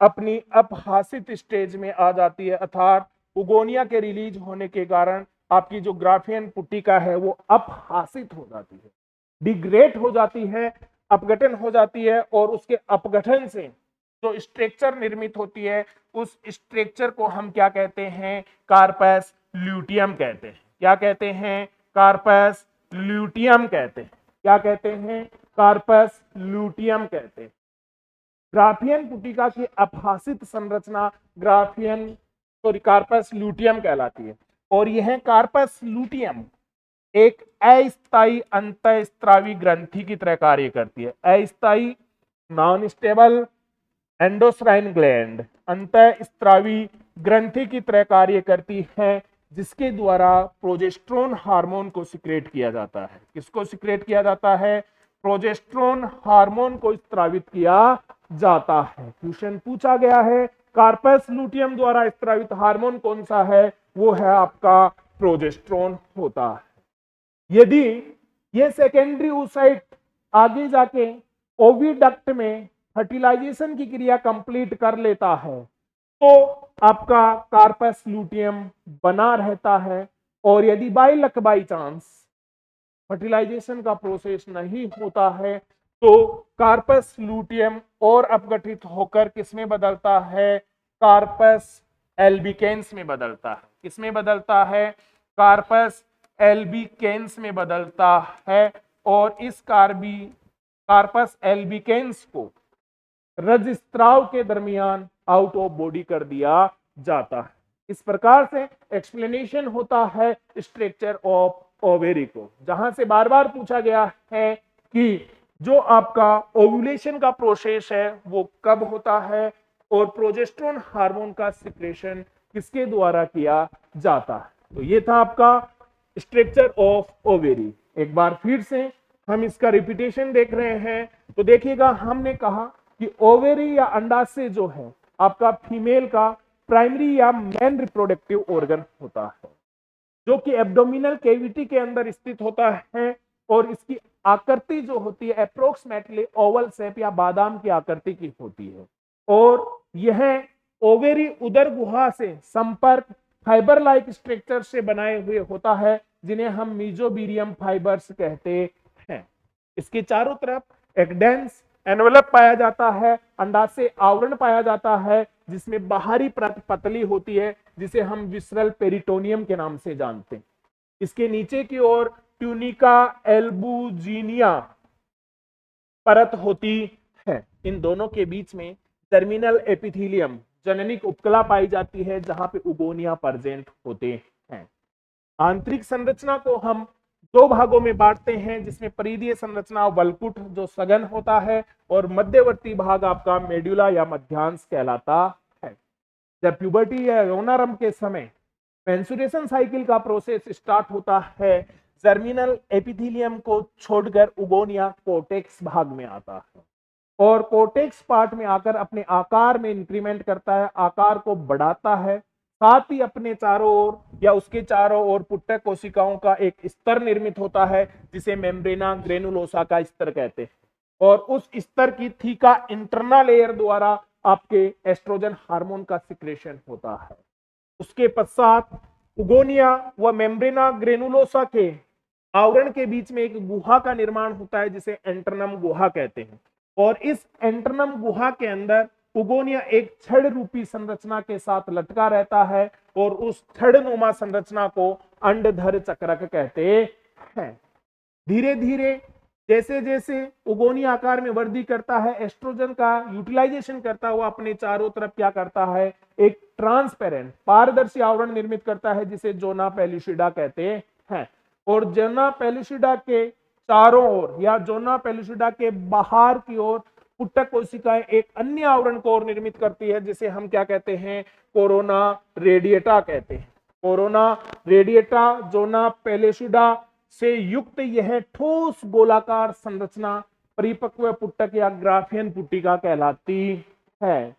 अपनी अपहासित स्टेज में आ जाती है, अर्थात उगोनिया के रिलीज होने के कारण आपकी जो ग्राफियन पुटिका है वो अपहासित हो जाती है, डिग्रेड हो जाती है, अपगठन हो जाती है। और उसके अपगठन से जो स्ट्रक्चर निर्मित होती है, उस स्ट्रक्चर को हम क्या कहते हैं, कार्पस ल्यूटियम कहते हैं। क्या कहते हैं, कार्पस ल्यूटियम कहते हैं। क्या कहते हैं, कार्पस ल्यूटियम कहते हैं। ग्राफियन पुटिका की अपहासित संरचना कार्पस ल्यूटियम कहलाती है। और यह कार्पस ल्यूटियम एक अस्थायी अंतःस्रावी ग्रंथि की तरह कार्य करती है। अस्थायी, नॉन स्टेबल एंडोस्राइन ग्लैंड, अंतःस्रावी ग्रंथि की तरह कार्य करती है, जिसके द्वारा प्रोजेस्टेरोन हार्मोन को सिक्रेट किया जाता है। किसको सिक्रेट किया जाता है, प्रोजेस्टेरोन हार्मोन को स्त्रावित किया जाता है। क्वेश्चन पूछा गया है कार्पस ल्यूटियम द्वारा स्त्रावित हार्मोन कौन सा है, वो है आपका प्रोजेस्टेरोन होता है। यदि ये सेकेंडरी oocyte आगे जाके ओविडक्ट में फर्टिलाइजेशन की क्रिया कंप्लीट कर लेता है तो आपका कार्पस ल्यूटियम बना रहता है। और यदि by luck by chance fertilization का प्रोसेस नहीं होता है तो कार्पस ल्यूटियम और अपगठित होकर किसमें बदलता है, कार्पस एल्बिकेंस में बदलता है। किसमें बदलता है, कार्पस एल्बिकेंस में बदलता है। और इस कार्पस एल्बिकेंस को रजस्त्राव के दरमियान आउट ऑफ बॉडी कर दिया जाता है। इस प्रकार से एक्सप्लेनेशन होता है स्ट्रक्चर ऑफ ओवेरी को, जहां से बार बार पूछा गया है कि जो आपका ओव्यूलेशन का प्रोसेस है वो कब होता है और प्रोजेस्टेरोन हार्मोन का सिक्रेशन किसके द्वारा किया जाता है। तो ये था आपका स्ट्रक्चर ऑफ ओवेरी। एक बार फिर से हम इसका रिपीटेशन देख रहे हैं। तो देखिएगा, हमने कहा कि ओवेरी या अंडाशय जो है आपका फीमेल का प्राइमरी या मेन रिप्रोडक्टिव ऑर्गन होता है, जो कि एब्डोमिनल कैविटी के अंदर स्थित होता है। और इसकी आकृति जो होती है अप्रोक्सीमेटली ओवल शेप या बादाम की आकृति की होती है। और यह ओवेरी उदर गुहा से संपर्क फाइबर लाइक स्ट्रक्चर से बनाए हुए होता है, जिन्हें हम मीजोबीरियम फाइबर्स कहते हैं। इसके चारों तरफ एक डेंस एनवेलप पाया जाता है, अंडाशय आवरण पाया जाता है, जिसमें बाहरी परत पतली होती है, जिसे हम विसरल पेरिटोनियम के नाम से जानते हैं। इसके नीचे की ओर ट्यूनिका एल्बुजिनिया परत होती है। इन दोनों के बीच में टर्मिनल एपिथेलियम जननिक उपकला पाई जाती है, जहां पे उगोनिया प्रेजेंट होते हैं। आंतरिक संरचना को हम दो भागों में बांटते हैं, जिसमें परिधीय संरचना वल्कुट जो सघन होता है, और मध्यवर्ती भाग आपका मेडुला या मध्यांश कहलाता है। जब प्यूबर्टी या यौनारंभ के समय मेंस्ट्रुएशन साइकिल का प्रोसेस स्टार्ट होता है, जर्मिनल एपिथेलियम को छोड़कर उगोनिया कोर्टेक्स भाग में आता है, और कोर्टेक्स पार्ट में आकर अपने आकार में इंक्रीमेंट करता है, आकार को बढ़ाता है, साथ ही अपने चारों ओर या उसके चारों ओर पुट्टक कोशिकाओं का एक स्तर निर्मित होता है, जिसे मेम्ब्रेना ग्रेनुलोसा का स्तर कहते हैं, और उस स्तर की थीका इंटरनल लेयर द्वारा आपके एस्ट्रोजन हार्मोन का सिक्रेशन होता है। उसके पश्चात उगोनिया व मेम्ब्रेना ग्रेनुलोसा के आवरण के बीच में एक गुहा का निर्माण होता है, जिसे एंटरनम गुहा कहते हैं, और इस एंटरनम गुहा के अंदर उगोनिया एक छड़ रूपी संरचना के साथ लटका रहता है, और उस छड़नुमा संरचना को अंडधर चक्रक कहते हैं। धीरे धीरे जैसे जैसे उगोनिया आकार में वृद्धि करता है, एस्ट्रोजन का यूटिलाइजेशन करता हुआ अपने चारों तरफ क्या करता है, एक ट्रांसपेरेंट पारदर्शी आवरण निर्मित करता है, जिसे जोना पेलुसिडा कहते हैं। और जोना पेलुसिडा के चारों ओर या जोना पेलुसिडा के बाहर की ओर पुट्टक कोशिकाएं एक अन्य आवरण को और निर्मित करती है, जिसे हम क्या कहते हैं, कोरोना रेडिएटा कहते हैं। कोरोना रेडिएटा जोना पेलुसिडा से युक्त यह ठोस गोलाकार संरचना परिपक्व पुट्टक या ग्राफियन पुट्टिका कहलाती है।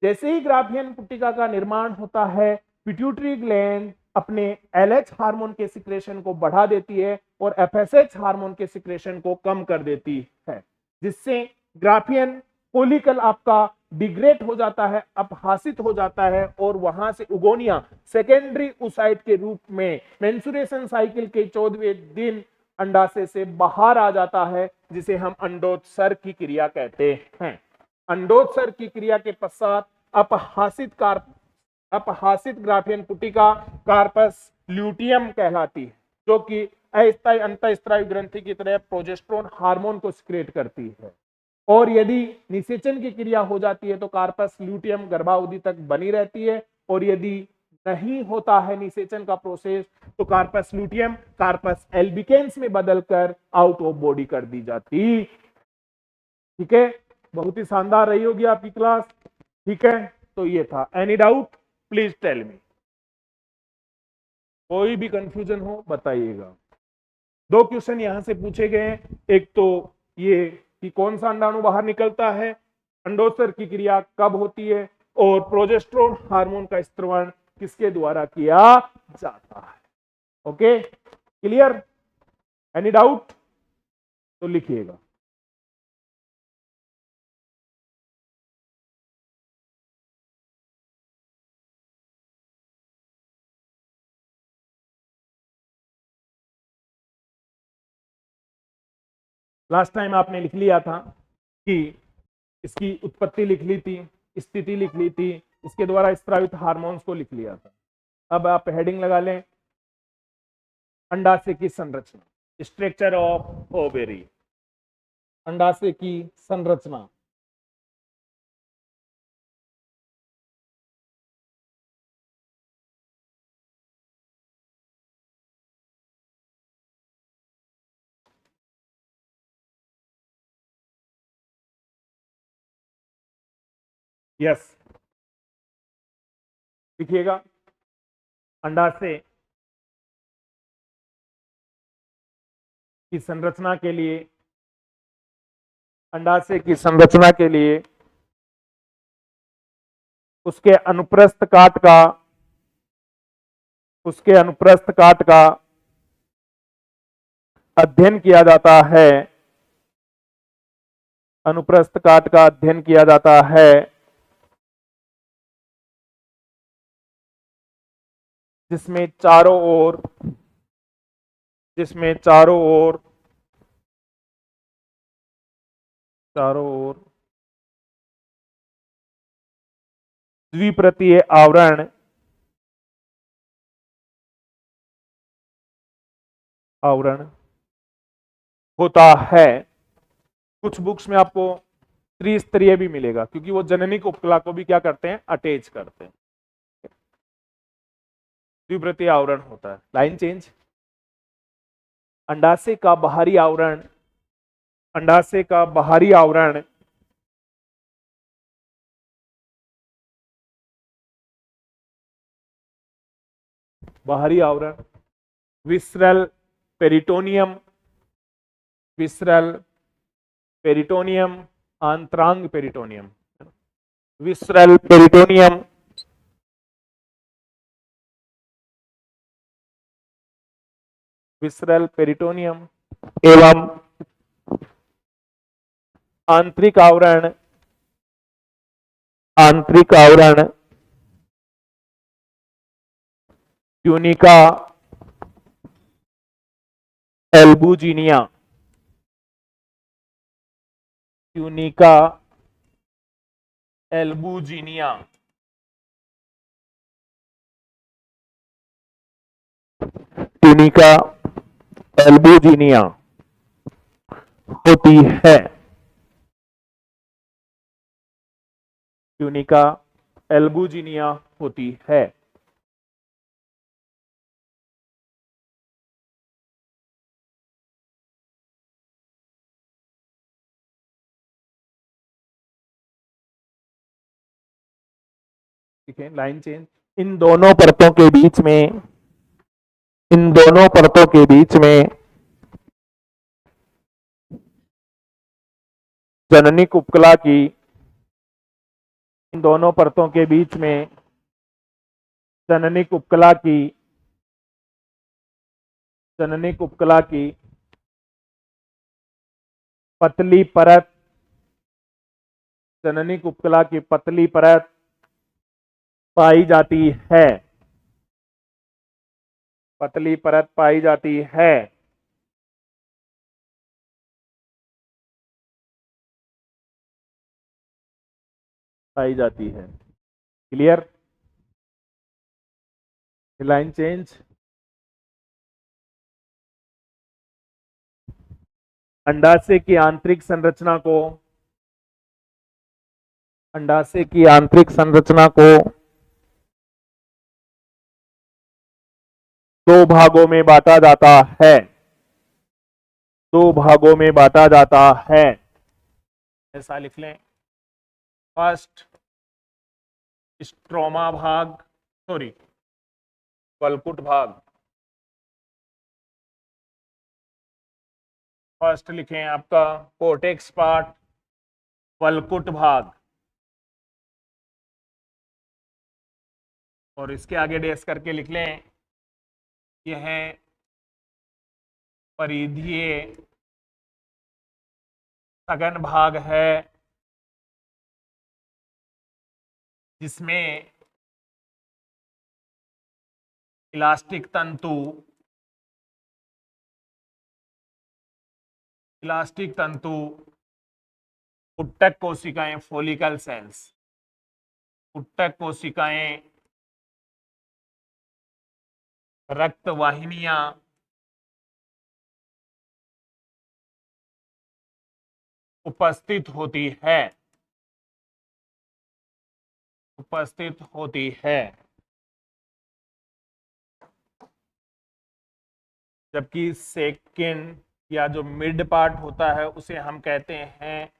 जैसे ही ग्राफियन पुट्टिका का निर्माण होता है, पिट्यूटरी ग्लैंड अपने एलएच हार्मोन के सिक्रेशन को बढ़ा देती है और एफएसएच हार्मोन के सिक्रेशन को कम कर देती है, जिससे ग्राफियन फोलिकल आपका डिग्रेड हो जाता है, अपहासित हो जाता है, और वहां से उगोनिया सेकेंडरी oocyte के रूप में मेंस्ट्रुएशन साइकिल के 14वें दिन अंडाशय से बाहर आ जाता है, जिसे हम अंडोत्सर्ग की क्रिया कहते हैं। अंडोत्सर्ग की क्रिया के पश्चात अपहासित ग्राफियन पुट्टिका कार्पस ल्यूटियम कहलाती है, जो कि अस्थायी अंतःस्त्रावी ग्रंथि की तरह प्रोजेस्टेरोन हार्मोन को सिक्रेट करती है। और यदि निषेचन की क्रिया हो जाती है तो कार्पस ल्यूटियम गर्भावधि तक बनी रहती है, और यदि नहीं होता है निषेचन का प्रोसेस तो कार्पस ल्यूटियम कार्पस एल्बिकेंस में बदलकर आउट ऑफ बॉडी कर दी जाती। ठीक है, बहुत ही शानदार रही होगी आपकी क्लास। ठीक है, तो ये था। Any doubt please tell me, कोई भी कंफ्यूजन हो बताइएगा। दो क्वेश्चन यहां से पूछे गए हैं, एक तो ये कि कौन सा अंडाणु बाहर निकलता है, अंडोत्सर्ग की क्रिया कब होती है, और प्रोजेस्टेरोन हार्मोन का स्त्रवण किसके द्वारा किया जाता है। Okay, clear? एनी डाउट तो लिखिएगा। लास्ट टाइम आपने लिख लिया था कि इसकी उत्पत्ति लिख ली थी, स्थिति लिख ली थी, इसके द्वारा स्त्रावित हार्मोन्स को लिख लिया था। अब आप हेडिंग लगा लें, अंडाशय की संरचना, स्ट्रक्चर ऑफ ओवेरी, अंडाशय की संरचना। यस, लिखिएगा। अंडाशय की संरचना के लिए, अंडाशय की संरचना के लिए उसके अनुप्रस्थ काट का अध्ययन किया जाता है, अनुप्रस्थ काट का अध्ययन किया जाता है, जिसमें चारों ओर द्विपरतीय आवरण आवरण होता है। कुछ बुक्स में आपको त्रिस्तरीय भी मिलेगा, क्योंकि वो जननिक उपकला को भी क्या करते हैं, अटैच करते हैं। द्विवृत्तीय आवरण होता है। Line change. अंडाशय का बाहरी आवरण, अंडाशय का बाहरी आवरण बाहरी आवरण विसरल पेरिटोनियम, विसरल पेरिटोनियम, आंतरांग peritoneum, visceral peritoneum, visceral peritoneum एवं आंतरिक आवरण, आंतरिक आवरण tunica albuginea, tunica albuginea, tunica albuginea होती है। ट्यूनिका एल्बुजिनिया होती है। ठीक है, लाइन चेंज। इन दोनों परतों के बीच में, इन दोनों परतों के बीच में जननिक उपकला की, इन दोनों परतों के बीच में जननिक उपकला की, जननिक उपकला की पतली परत, जननिक उपकला की पतली परत पाई जाती है, पतली परत पाई जाती है। पाई जाती है। क्लियर। Line change. अंडाशय की आंतरिक संरचना को, अंडाशय की आंतरिक संरचना को दो भागों में बांटा जाता है, दो भागों में बांटा जाता है। ऐसा लिख लें। फर्स्ट स्ट्रोमा भाग, सॉरी वल्कुट भाग, फर्स्ट लिखें आपका कोर्टेक्स पार्ट, वल्कुट भाग, और इसके आगे डैश करके लिख लें यह परिधीय सघन भाग है, जिसमें इलास्टिक तंतु, इलास्टिक तंतु, उत्तक कोशिकाएं, फोलिकल सेल्स, उत्तक कोशिकाएं, रक्त वाहिनियां, उपस्थित होती है, उपस्थित होती है। जबकि सेकेंड या जो मिड पार्ट होता है उसे हम कहते हैं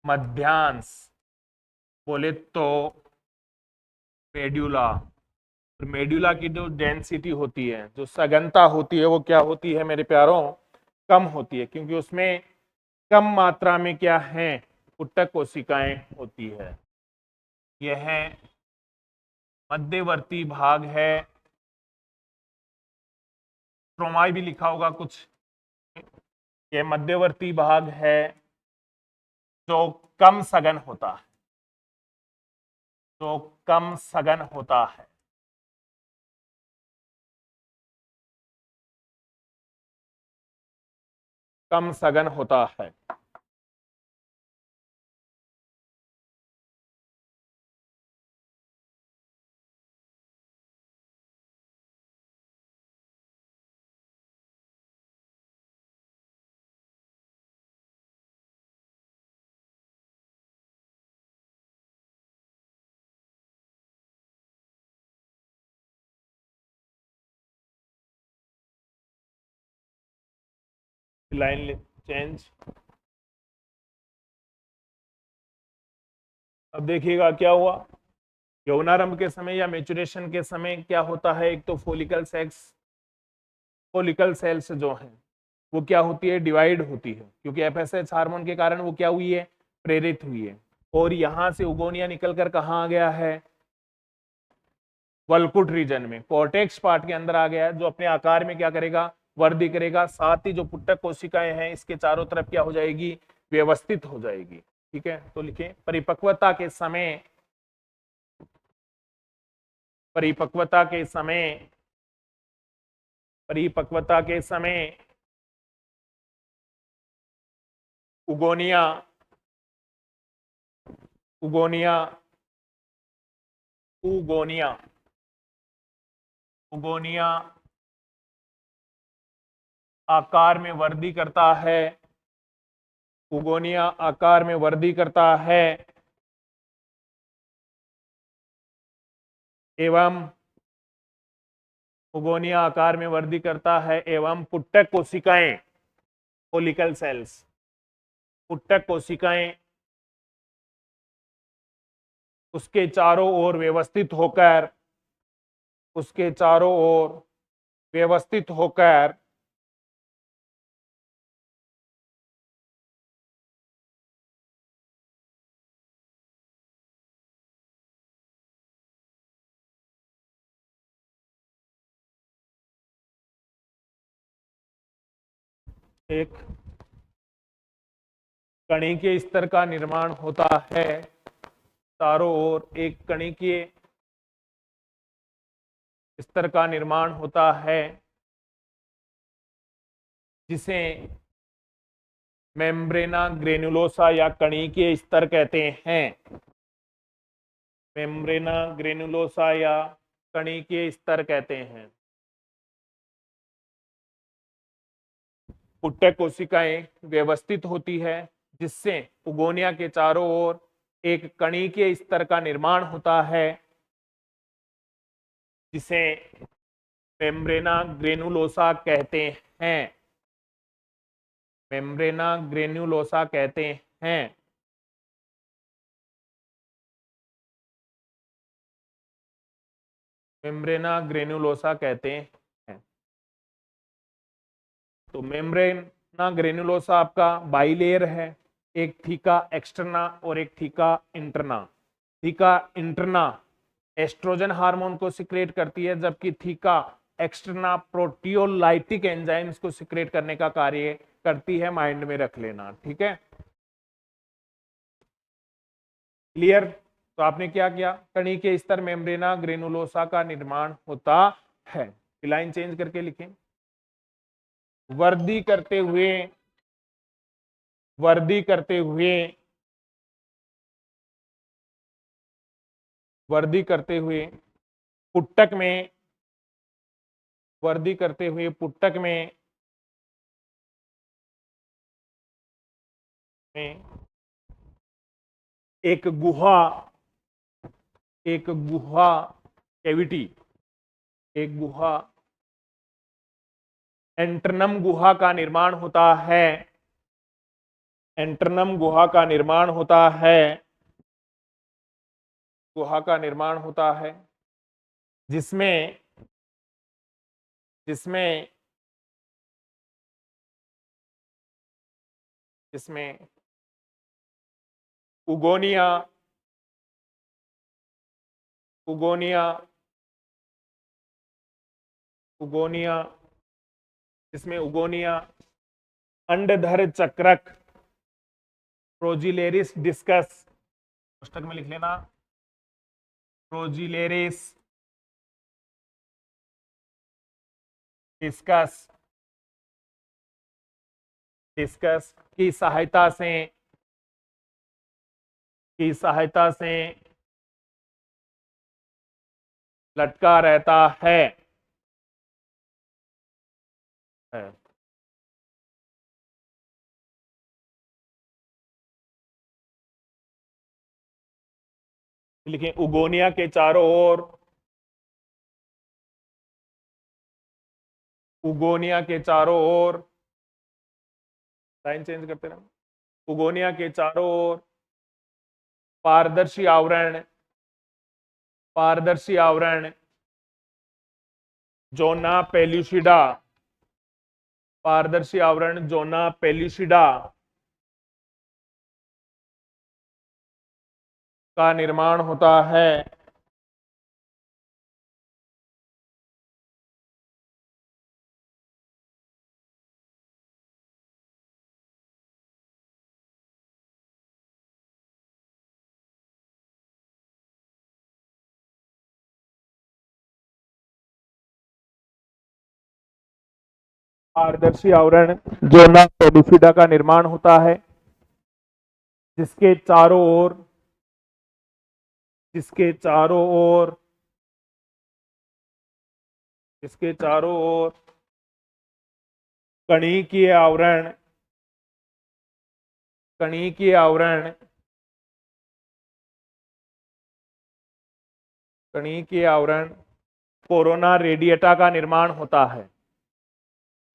मध्यांश, बोले तो मेड्यूला। मेड्यूला की जो डेंसिटी होती है, जो सघनता होती है, वो क्या होती है मेरे प्यारों, कम होती है, क्योंकि उसमें कम मात्रा में क्या है, उत्तक कोशिकाएं होती है। यह मध्यवर्ती भाग है, स्ट्रोमाई भी लिखा होगा कुछ। यह मध्यवर्ती भाग है जो कम सघन होता है, जो कम सघन होता है। कम सघन होता है। Line change. अब देखिएगा क्या हुआ, यौनारंभ के समय या मेचुरेशन के समय क्या होता है, एक तो फोलिकल सेल्स जो हैं वो क्या होती है, डिवाइड होती है, क्योंकि एफएसएच हार्मोन के कारण वो क्या हुई है, प्रेरित हुई है। और यहां से उगोनिया निकलकर कहाँ आ गया है, वल्कुट रीजन में, कॉर्टेक्स पार्ट के अंदर आ गया है, जो अपने आकार में क्या करेगा, वृद्धि करेगा। साथ ही जो पुट्टक कोशिकाएं हैं इसके चारों तरफ क्या हो जाएगी, व्यवस्थित हो जाएगी। ठीक है, तो लिखें परिपक्वता के समय, परिपक्वता के समय, परिपक्वता के समय उगोनिया, उगोनिया, उगोनिया, उगोनिया आकार में वृद्धि करता है, उगोनिया आकार में वृद्धि करता है एवं उगोनिया आकार में वृद्धि करता है एवं पुट्टक कोशिकाएं, फोलिकल सेल्स, पुट्टक कोशिकाएं उसके चारों ओर व्यवस्थित होकर, उसके चारों ओर व्यवस्थित होकर एक कणिकीय स्तर का निर्माण होता है, चारों ओर एक कणिकीय स्तर का निर्माण होता है जिसे मेम्ब्रेना ग्रेनुलोसा या कणिकीय स्तर कहते हैं, मेम्ब्रेना ग्रेनुलोसा या कणिकीय स्तर कहते हैं। पुट्टक कोशिकाएं व्यवस्थित होती है जिससे उगोनिया के चारों ओर एक कणिकीय स्तर का निर्माण होता है जिसे मेम्ब्रेना ग्रेनुलोसा कहते हैं, मेम्ब्रेना ग्रेनुलोसा कहते हैं। मेम्ब्रेना ग्रेनुलोसा कहते हैं। तो मेम्ब्रेना ग्रेनुलोसा आपका बाइलेयर है, एक थीका एक्सटर्ना और एक theca interna. Theca interna oestrogen hormone को सिक्रेट करती है, जबकि थीका एक्सटर्ना प्रोटियोलाइटिक एंजाइम्स को सिक्रेट करने का कार्य करती है, माइंड में रख लेना। ठीक है, क्लियर। तो आपने क्या किया, कणी के स्तर मेम्ब्रेना ग्रेनुलोसा का निर्माण होता है। लाइन चेंज करके लिखें, वृद्धि करते हुए, वृद्धि करते हुए, वृद्धि करते हुए पुट्टक में, वृद्धि करते हुए पुट्टक में एक गुहा, एक गुहा कैविटी, एक गुहा एंट्रनम गुहा का निर्माण होता है, एंट्रनम गुहा का निर्माण होता है, गुहा का निर्माण होता है जिसमें, जिसमें जिसमें उगोनिया, उगोनिया, उगोनिया, जिसमें उगोनिया अंडधर चक्रक प्रोजिलेरिस डिस्कस, पुस्तक में लिख लेना प्रोजिलेरिस डिस्कस, डिस्कस की सहायता से, की सहायता से लटका रहता है। लिखें उगोनिया के चारों ओर, उगोनिया के चारों ओर लाइन चेंज करते रहो। उगोनिया के चारों ओर पारदर्शी आवरण, पारदर्शी आवरण जोना पेल्यूसिडा, पारदर्शी आवरण जोना पेल्यूसिडा का निर्माण होता है। पारदर्शी आवरण जोना पेल्यूसिडा का निर्माण होता है, जिसके चारों ओर, जिसके चारों ओर, जिसके चारों ओर कणिकीय आवरण, कणिकीय आवरण, कणिकीय आवरण कोरोना रेडिएटा का निर्माण होता है,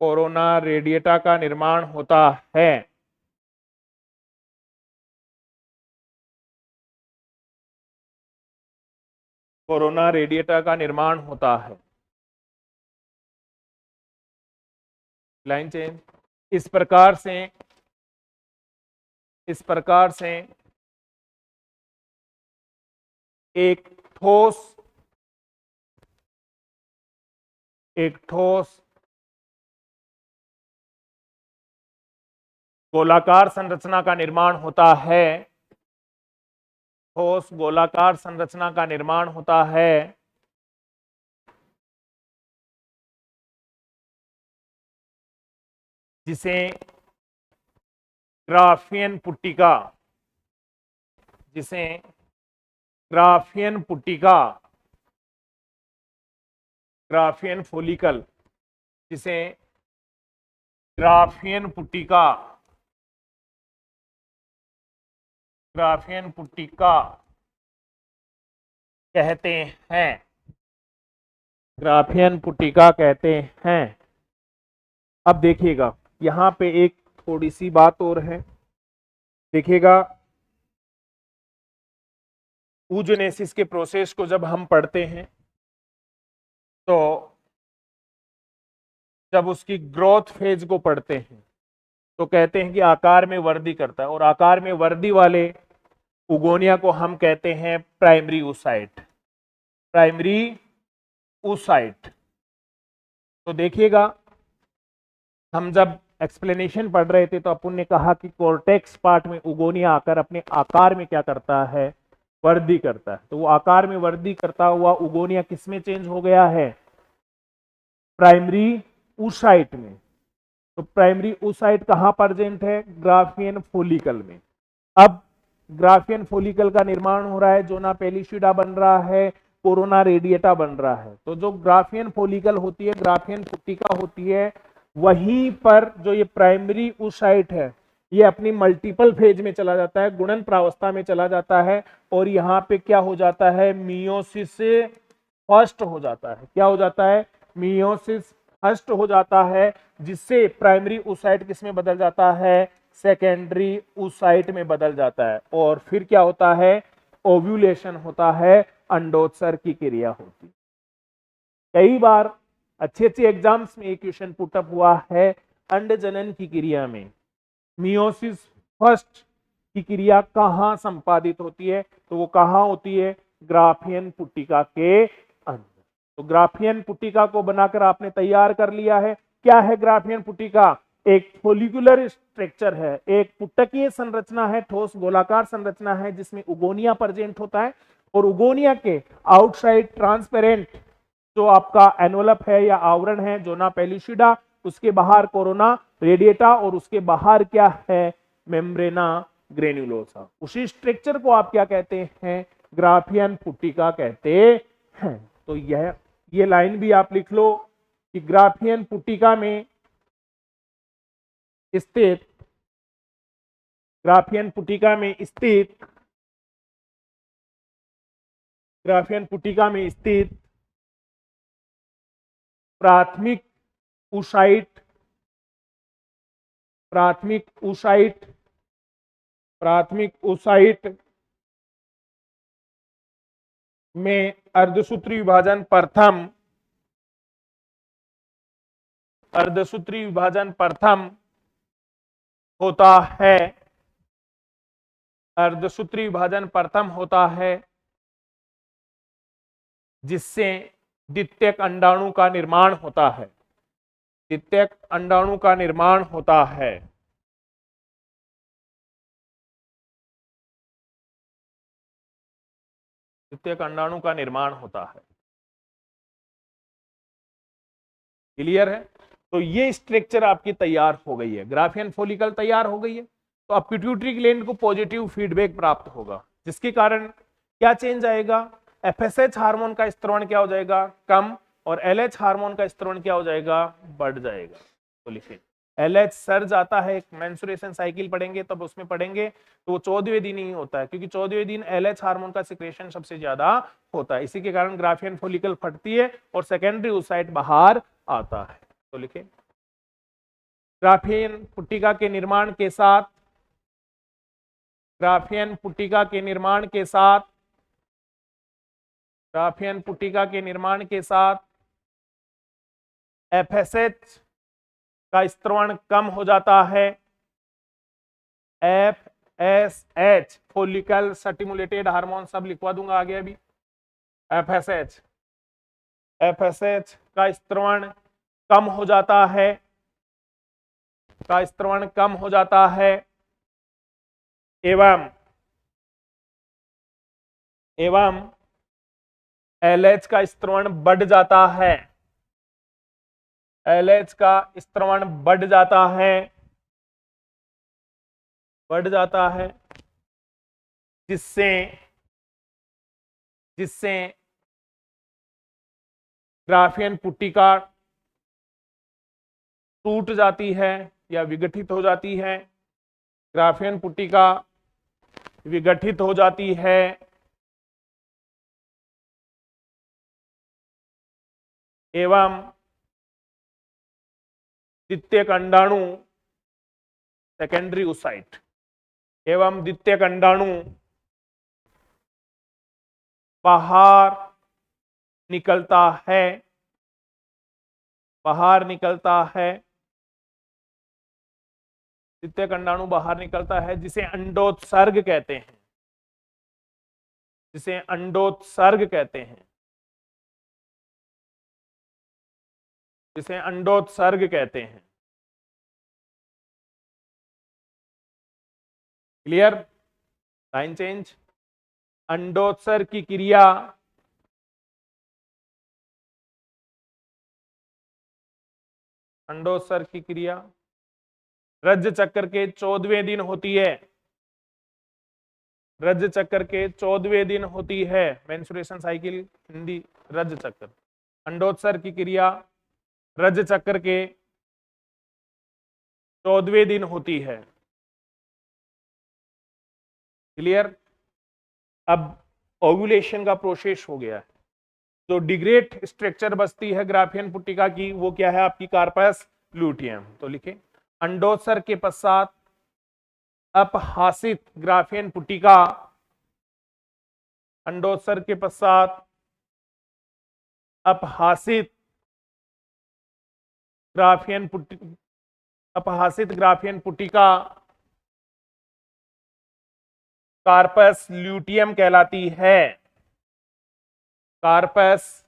कोरोना रेडिएटा का निर्माण होता है। कोरोना रेडिएटा का निर्माण होता है। Line change. इस प्रकार से, इस प्रकार से एक ठोस, एक ठोस गोलाकार संरचना का निर्माण होता है, ठोस गोलाकार संरचना का निर्माण होता है, जिसे ग्राफियन पुट्टिका, जिसे ग्राफियन पुट्टिका, ग्राफियन फोलिकल, जिसे ग्राफियन पुट्टिका, ग्राफियन पुट्टिका कहते हैं, ग्राफियन पुट्टिका कहते हैं। अब देखिएगा यहां पे एक थोड़ी सी बात और है, देखिएगा ऊजोनेसिस के प्रोसेस को जब हम पढ़ते हैं तो जब उसकी ग्रोथ फेज को पढ़ते हैं तो कहते हैं कि आकार में वृद्धि करता है, और आकार में वृद्धि वाले उगोनिया को हम कहते हैं प्राइमरी oocyte, प्राइमरी oocyte। तो देखिएगा हम जब एक्सप्लेनेशन पढ़ रहे थे तो अपन ने कहा कि कोर्टेक्स पार्ट में उगोनिया आकर अपने आकार में क्या करता है, वृद्धि करता है। तो वो आकार में वृद्धि करता हुआ उगोनिया किस में चेंज हो गया है, प्राइमरी oocyte में। तो प्राइमरी oocyte कहां प्रेजेंट है, ग्राफियन फोलिकल में। अब ग्राफियन फोलिकल का निर्माण हो रहा है, जोना पेल्यूसिडा बन रहा है, कोरोना रेडिएटा बन रहा है। तो जो ग्राफियन फोलिकल होती है, ग्राफियन पुट्टिका होती है, वहीं पर जो ये प्राइमरी oocyte है ये अपनी मल्टीपल फेज में चला जाता है, गुणन प्रावस्था में चला जाता है, और यहाँ पे क्या हो जाता है, मियोसिस से फर्स्ट हो जाता है। क्या हो जाता है, मियोसिस फर्स्ट हो जाता है, जिससे प्राइमरी oocyte किस में बदल जाता है, सेकेंडरी oocyte में बदल जाता है। और फिर क्या होता है, ओव्यूलेशन होता है, अंडोत्सर्ग की क्रिया होती है। कई बार अच्छे अच्छे एग्जाम्स में एक क्वेश्चन पुटअप हुआ है, अंड जनन की क्रिया में मियोसिस फर्स्ट की क्रिया कहां संपादित होती है, तो वो कहां होती है, ग्राफियन पुट्टिका के अंदर। तो ग्राफियन पुट्टिका को बनाकर आपने तैयार कर लिया है। क्या है ग्राफियन पुट्टिका, एक फोलिकुलर स्ट्रक्चर है, एक पुटकीय संरचना है, ठोस गोलाकार संरचना है, जिसमें उगोनिया प्रेजेंट होता है, और उगोनिया के आउटसाइड ट्रांसपेरेंट जो आपका एनवलप है या आवरण है, जोना पेल्यूसिडा, उसके बाहर कोरोना रेडिएटा, और उसके बाहर क्या है, मेम्ब्रेना ग्रेन्युलोसा। उसी स्ट्रक्चर को आप क्या कहते हैं, ग्राफियन पुट्टिका कहते हैं। तो ये लाइन भी आप लिख लो कि ग्राफियन पुट्टिका में स्थित, ग्राफियन पुट्टिका में स्थित, ग्राफियन पुट्टिका में स्थित प्राथमिक oocyte प्राथमिक oocyte में अर्धसूत्री विभाजन प्रथम होता है। अर्धसूत्री विभाजन प्रथम होता है, जिससे द्वितीयक अंडाणु का निर्माण होता है। द्वितीयक अंडाणु का निर्माण होता है। द्वितीयक अंडाणु का निर्माण होता है। क्लियर है? तो ये स्ट्रक्चर आपकी तैयार हो गई है, ग्राफियन फॉलिकल तैयार हो गई है। तो अब पिट्यूटरी ग्लैंड को पॉजिटिव फीडबैक प्राप्त होगा, जिसके कारण क्या चेंज आएगा? एफएसएच हार्मोन का स्त्रवण क्या हो जाएगा? कम, और एलएच हार्मोन का स्त्रवण क्या हो जाएगा? बढ़ जाएगा। तो लिखिए, एलएच सर्ज आता है, एक मेंस्ट्रुएशन साइकिल पढ़ेंगे तब उसमें पढ़ेंगे, तो वो 14वें दिन ही होता है, क्योंकि 14वें दिन एलएच हार्मोन का सिक्रेशन सबसे ज्यादा होता है। इसी के कारण ग्राफियन फॉलिकल फटती है और सेकेंडरी oocyte बाहर आता है। तो लिखिए, ग्राफियन पुट्टिका के निर्माण के साथ ग्राफियन पुट्टिका के निर्माण के साथ ग्राफियन पुट्टिका के निर्माण के साथ एफएसएच का स्त्रवण कम हो जाता है। एफएसएच फॉलिकल स्टिमुलेटेड हार्मोन सब लिखवा दूंगा आगे अभी। एफएसएच का स्त्रवण कम हो जाता है, का स्त्रवण कम हो जाता है, एवं एलएच का स्त्रवण बढ़ जाता है। एलएच का स्त्रवण बढ़ जाता है, जिससे ग्राफियन पुट्टिका टूट जाती है या विघटित हो जाती है। ग्राफियन पुट्टिका विघटित हो जाती है एवं द्वितीयक अंडाणु सेकेंडरी oocyte एवं द्वितीयक अंडाणु बाहर निकलता है, द्वितीयक अंडाणु बाहर निकलता है, जिसे अंडोत्सर्ग कहते हैं, जिसे अंडोत्सर्ग कहते हैं, जिसे अंडोत्सर्ग कहते हैं। क्लियर? Line change. अंडोत्सर्ग की क्रिया रज्ज चक्र के 14वें दिन होती है। रज्ज चक्र के 14वें दिन होती है। मेंस्ट्रुएशन साइकिल हिंदी रज्ज चक्र। अंडोत्सर्ग की क्रिया रज्ज चक्र के 14वें दिन होती है। क्लियर? अब ओव्यूलेशन का प्रोसेस हो गया है। जो डिग्रेड स्ट्रक्चर बचती है ग्राफियन पुट्टिका की, वो क्या है? आपकी कार्पस ल्यूटियम। तो लिखे, अंडोत्सर्ग के पश्चात अपहासित ग्राफियन पुट्टिका, अंडोत्सर्ग के पश्चात अपहासित ग्राफियन पुट्टिका कार्पस ल्यूटियम कहलाती है। कार्पस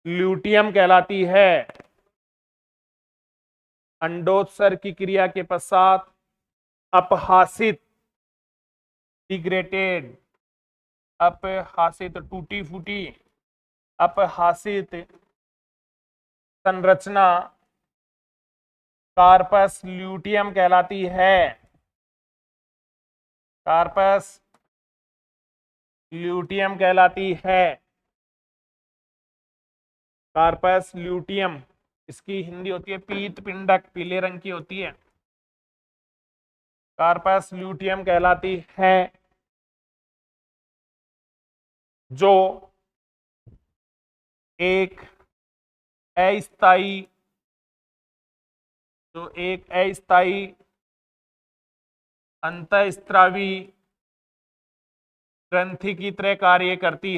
ल्यूटियम कहलाती है। अंडोत्सर्ग की क्रिया के पश्चात अपहासित डिग्रेडेड, अपहासित टूटी फूटी, अपहासित संरचना कार्पस ल्यूटियम कहलाती है। कार्पस ल्यूटियम कहलाती है। कार्पस ल्यूटियम, इसकी हिंदी होती है पीत पिंडक, पीले रंग की होती है। कार्पस ल्यूटियम कहलाती है, जो एक अस्थायी अंतःस्त्रावी ग्रंथि की तरह कार्य करती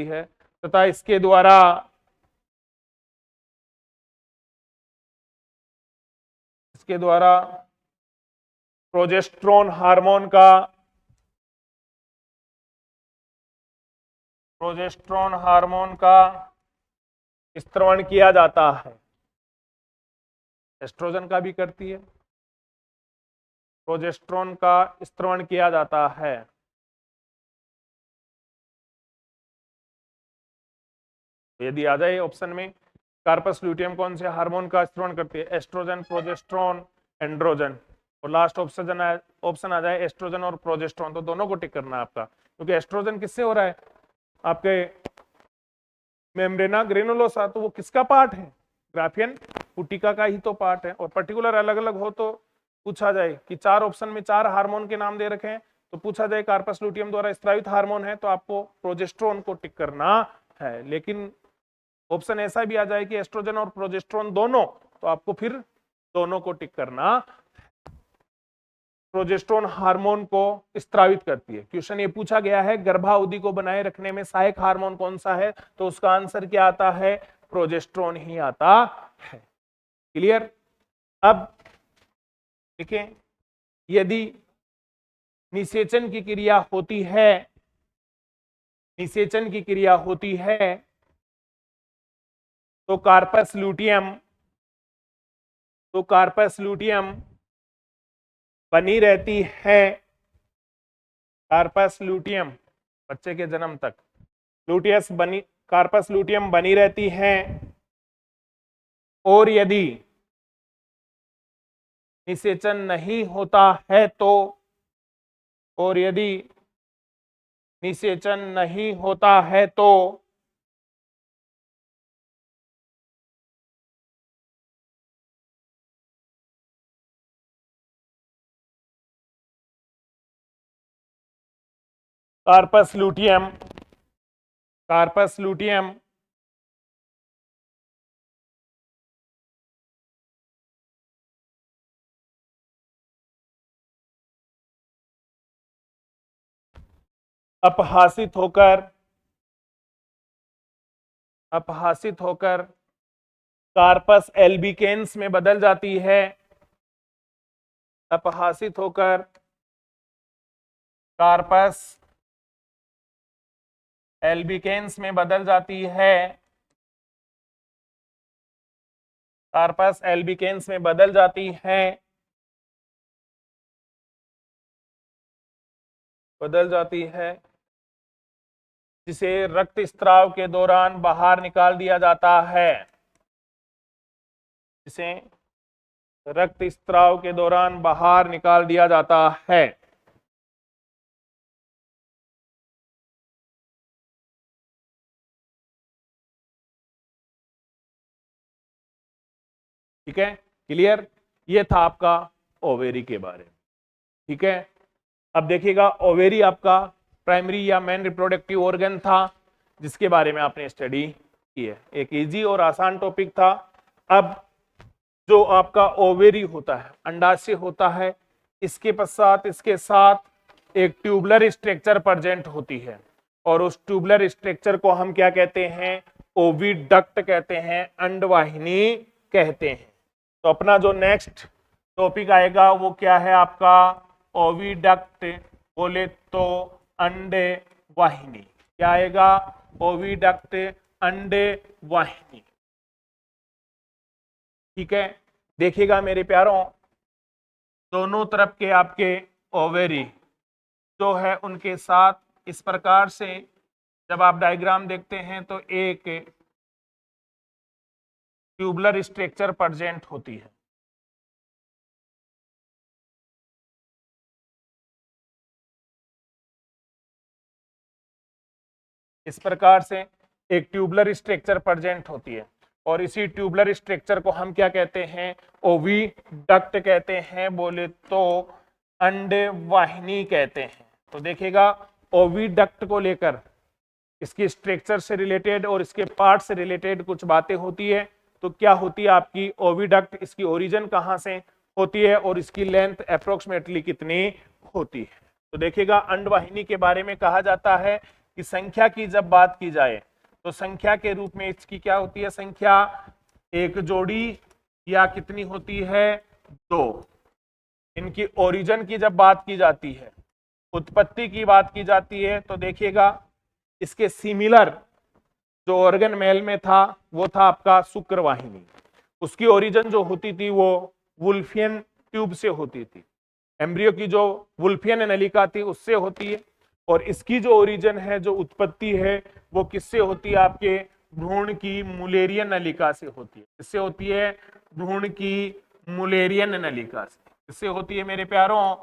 है तथा इसके द्वारा प्रोजेस्टेरोन हार्मोन का स्त्रवण किया जाता है। एस्ट्रोजन का भी करती है, प्रोजेस्टेरोन का स्त्रवण किया जाता है। यदि आ जाए ऑप्शन में, कार्पस ल्यूटियम कौन से हार्मोन का स्त्रवण करती है? Oestrogen, progesterone, androgen. और लास्ट ऑप्शन आ जाए एस्ट्रोजन और प्रोजेस्टेरोन, तो दोनों को टिक करना है आपका, क्योंकि एस्ट्रोजन किससे हो रहा है? आपके मेम्ब्रेना ग्रेनुलोसा, तो वो किसका पार्ट है? ग्राफियन पुटिका का ही तो पार्ट है। और पर्टिकुलर अलग अलग हो तो पूछा जाए कि 4 ऑप्शन में 4 हार्मोन के नाम दे रखे हैं, तो पूछा जाए कार्पस ल्यूटियम द्वारा स्रावित हार्मोन है तो आपको प्रोजेस्टेरोन को टिक करना है। लेकिन ऑप्शन ऐसा भी आ जाए कि एस्ट्रोजन और प्रोजेस्टेरोन दोनों, तो आपको फिर दोनों को टिक करना। प्रोजेस्टेरोन हार्मोन को स्रावित करती है। क्वेश्चन ये पूछा गया है गर्भावधि को बनाए रखने में सहायक हार्मोन कौन सा है, तो उसका आंसर क्या आता है? प्रोजेस्टेरोन ही आता है। क्लियर? अब देखें, यदि निषेचन की क्रिया होती है तो कार्पस ल्यूटियम बनी रहती है। कार्पस ल्यूटियम बच्चे के जन्म तक कार्पस ल्यूटियम बनी रहती है। और यदि निषेचन नहीं होता है तो कार्पस ल्यूटियम अपहासित होकर कार्पस एल्बिकेन्स में बदल जाती है। अपहासित होकर कार्पस एल्बिकेन्स में बदल जाती है। कार्पस एल्बिकेन्स में बदल जाती है। जिसे रक्त स्त्राव के दौरान बाहर निकाल दिया जाता है। जिसे रक्त स्त्राव के दौरान बाहर निकाल दिया जाता है। ठीक है, क्लियर? ये था आपका ओवेरी के बारे में। ठीक है, अब देखिएगा, ओवेरी आपका प्राइमरी या मेन रिप्रोडक्टिव ऑर्गन था जिसके बारे में आपने स्टडी की है। एक इजी और आसान टॉपिक था। अब जो आपका ओवेरी होता है, अंडाशय होता है, इसके साथ एक ट्यूबुलर स्ट्रक्चर प्रेजेंट होती है और उस ट्यूबुलर स्ट्रक्चर को हम क्या कहते हैं? ओविडक्ट कहते हैं, अंडवाहिनी कहते हैं। तो अपना जो नेक्स्ट टॉपिक आएगा वो क्या है आपका? ओविडक्ट बोले तो अंडे वाहिनी। क्या आएगा? ओविडक्ट अंडे वाहिनी। ठीक है, देखिएगा मेरे प्यारों, दोनों तरफ के आपके ओवेरी जो है उनके साथ इस प्रकार से जब आप डायग्राम देखते हैं तो एक ट्यूबुलर स्ट्रक्चर प्रेजेंट होती है। इस प्रकार से एक ट्यूबुलर स्ट्रक्चर प्रेजेंट होती है और इसी ट्यूबुलर स्ट्रक्चर को हम क्या कहते हैं? ओविडक्ट कहते हैं, बोले तो अंडवाहिनी कहते हैं। तो देखिएगा, ओविडक्ट को लेकर इसकी स्ट्रक्चर से रिलेटेड और इसके पार्ट से रिलेटेड कुछ बातें होती है। तो क्या होती है आपकी ओविडक्ट, इसकी ओरिजिन कहाँ से होती है और इसकी लेंथ अप्रोक्सीमेटली कितनी होती है। तो देखिएगा अंडवाहिनी के बारे में कहा जाता है कि संख्या की जब बात की जाए तो संख्या के रूप में इसकी क्या होती है, संख्या एक जोड़ी या कितनी होती है, दो। इनकी ओरिजिन की जब बात की जाती है, उत्पत्ति की बात की जाती है, तो देखिएगा इसके सिमिलर जो ऑर्गन मेल में था वो था आपका शुक्रवाहिनी। उसकी ओरिजिन जो होती थी वो वुल्फियन ट्यूब से होती थी, एम्ब्रियो की जो वुल्फियन नलिका थी उससे होती है। और इसकी जो ओरिजिन है, जो उत्पत्ति है, वो किससे होती है, आपके भ्रूण की मुलेरियन नलिका से होती है। किससे होती है, भ्रूण की मुलेरियन नलिका से। किससे होती है मेरे प्यारों,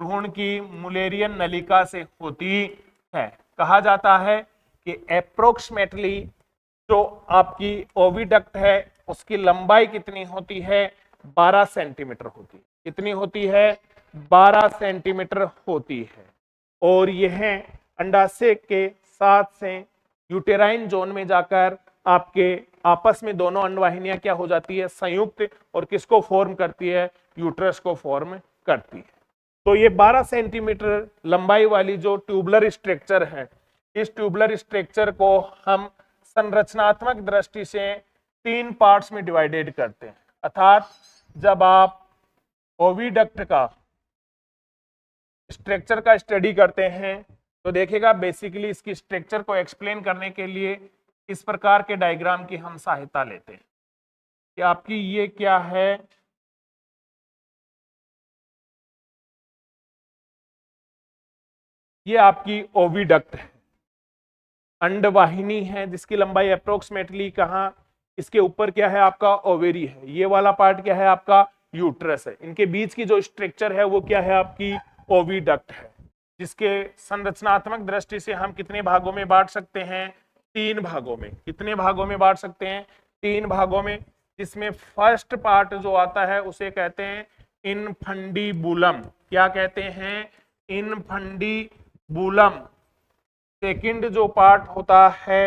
भ्रूण की मुलेरियन नलिका से होती है। कहा जाता है कि अप्रोक्सीमेटली जो आपकी ओविडक्ट है उसकी लंबाई कितनी होती है, 12 सेंटीमीटर होती है। कितनी होती है, 12 सेंटीमीटर होती है। और यह अंडाशय के साथ से यूटेराइन जोन में जाकर आपके आपस में दोनों अंडवाहिनियां क्या हो जाती है, संयुक्त, और किसको फॉर्म करती है, यूट्रस को फॉर्म करती है। तो ये 12 सेंटीमीटर लंबाई वाली जो ट्यूबुलर स्ट्रक्चर है, इस ट्यूबुलर स्ट्रक्चर को हम संरचनात्मक दृष्टि से 3 पार्ट्स में डिवाइडेड करते हैं। अर्थात जब आप ओविडक्ट का स्ट्रक्चर का स्टडी करते हैं तो देखिएगा बेसिकली इसकी स्ट्रक्चर को एक्सप्लेन करने के लिए इस प्रकार के डायग्राम की हम सहायता लेते हैं कि आपकी ये क्या है, ये आपकी ओविडक्ट है, अंडवाहिनी है जिसकी लंबाई अप्रोक्सीमेटली कहाँ, इसके ऊपर क्या है आपका ओवेरी है, ये वाला पार्ट क्या है आपका यूट्रस है। इनके बीच की जो स्ट्रक्चर है वो क्या है आपकी ओविडक्ट है, जिसके संरचनात्मक दृष्टि से हम कितने भागों में बांट सकते हैं, 3 भागों में। कितने भागों में बांट सकते हैं, 3 भागों में। जिसमें फर्स्ट पार्ट जो आता है उसे कहते हैं इनफंडीबुलम। क्या कहते हैं, इनफंडीबुलम। सेकंड जो पार्ट होता है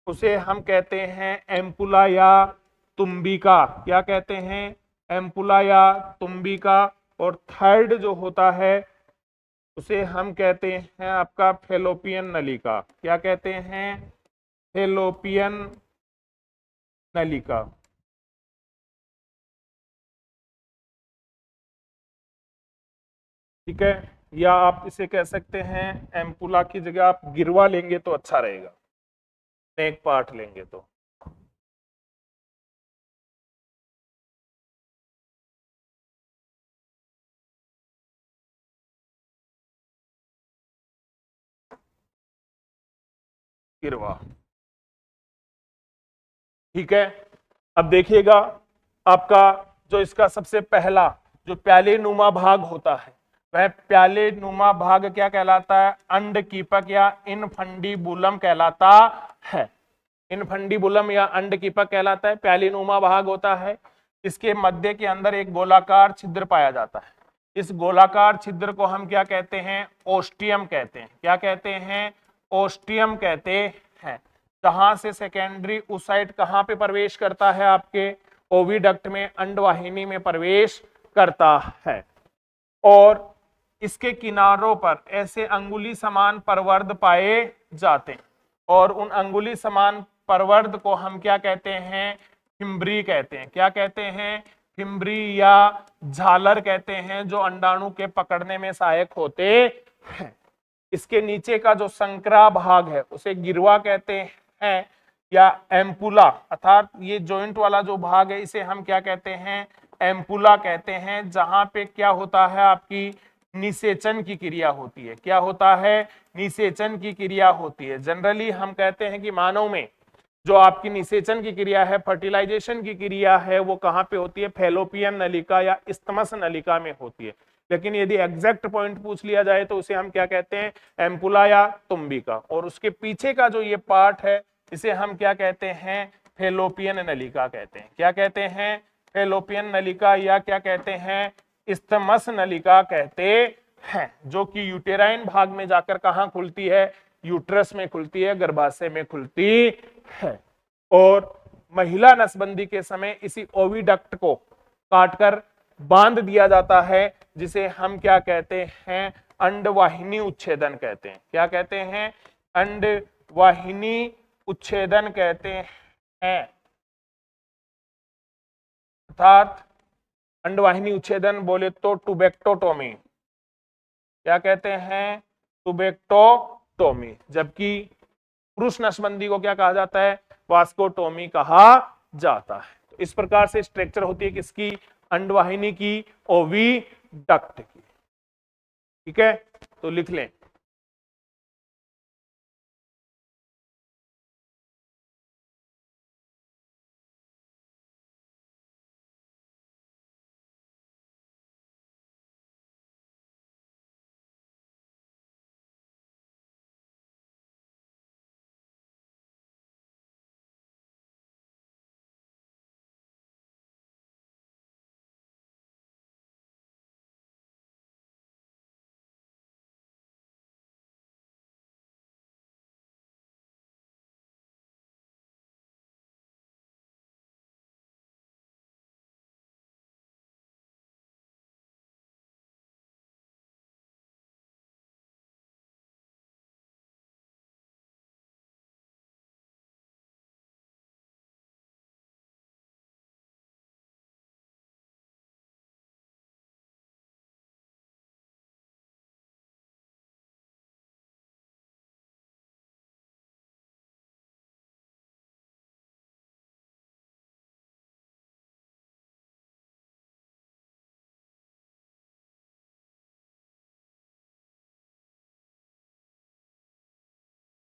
उसे हम कहते हैं एम्पुला या तुम्बिका। क्या कहते हैं, एम्पुला या तुम्बिका। और थर्ड जो होता है उसे हम कहते हैं आपका फेलोपियन नलिका। क्या कहते हैं, फेलोपियन नलिका। ठीक है, या आप इसे कह सकते हैं एम्पुला की जगह आप गिरवा लेंगे तो अच्छा रहेगा, नेक पार्ट लेंगे तो। गिरवा, ठीक है। अब देखिएगा आपका जो इसका सबसे पहला जो प्याले नुमा भाग होता है वह प्याले नुमा भाग क्या कहलाता है, अंडकीपक या इनफंडीबुलम कहलाता है। इनफंडीबुलम या अंडकीपक कहलाता है, प्याली नुमा भाग होता है। इसके मध्य के अंदर एक गोलाकार छिद्र पाया जाता है। इस गोलाकार छिद्र को हम क्या कहते हैं, ओस्टियम कहते हैं। क्या कहते हैं, ओस्टियम कहते हैं। जहां से सेकेंडरी ओसाइट कहां पे प्रवेश करता है, आपके ओविडक्ट में, अंडवाहिनी में प्रवेश करता है। और इसके किनारों पर ऐसे अंगुली समान परवर्ध पाए जाते हैं और उन अंगुली समान परवर्ध को हम क्या कहते हैं, फिम्ब्री कहते हैं। क्या कहते हैं, फिम्ब्री या झालर कहते हैं, जो अंडाणु के पकड़ने में सहायक होते हैं। इसके नीचे का जो संकरा भाग है उसे गिरवा कहते हैं या एम्पुला, अर्थात ये जॉइंट वाला जो भाग है इसे हम क्या कहते हैं, एम्पुला कहते हैं। जहां पे क्या होता है, आपकी निषेचन की क्रिया होती है। क्या होता है, निषेचन की क्रिया होती है। जनरली हम कहते हैं कि मानव में जो आपकी निषेचन की क्रिया है, फर्टिलाइजेशन की क्रिया है, वो कहाँ पे होती है, फेलोपियन नलिका या इस्तमस नलिका में होती है। लेकिन यदि एग्जैक्ट पॉइंट पूछ लिया जाए तो उसे हम क्या कहते हैं, एम्पुला या तुम्बिका। और उसके पीछे का जो ये पार्ट है इसे हम क्या कहते हैं, फेलोपियन नलिका कहते हैं। क्या कहते हैं, फेलोपियन नलिका या क्या कहते हैं, इस्तमस नलिका कहते हैं, जो कि यूटेराइन भाग में जाकर कहाँ खुलती है, यूट्रस में खुलती है, गर्भाशय में खुलती है। और महिला नसबंदी के समय इसी ओविडक्ट को काटकर बांध दिया जाता है, जिसे हम क्या कहते हैं, अंडवाहिनी उच्छेदन कहते हैं। क्या कहते हैं, अंडवाहिनी उच्छेदन कहते हैं। अर्थात अंडवाहिनी उच्छेदन बोले तो टुबेक्टोटोमी। क्या कहते हैं, टुबेक्टोटोमी। जबकि पुरुष नसबंदी को क्या कहा जाता है, वास्कोटोमी कहा जाता है। तो इस प्रकार से स्ट्रक्चर होती है किसकी, अंडवाहिनी की, ओविडक्ट की। ठीक है, तो लिख लें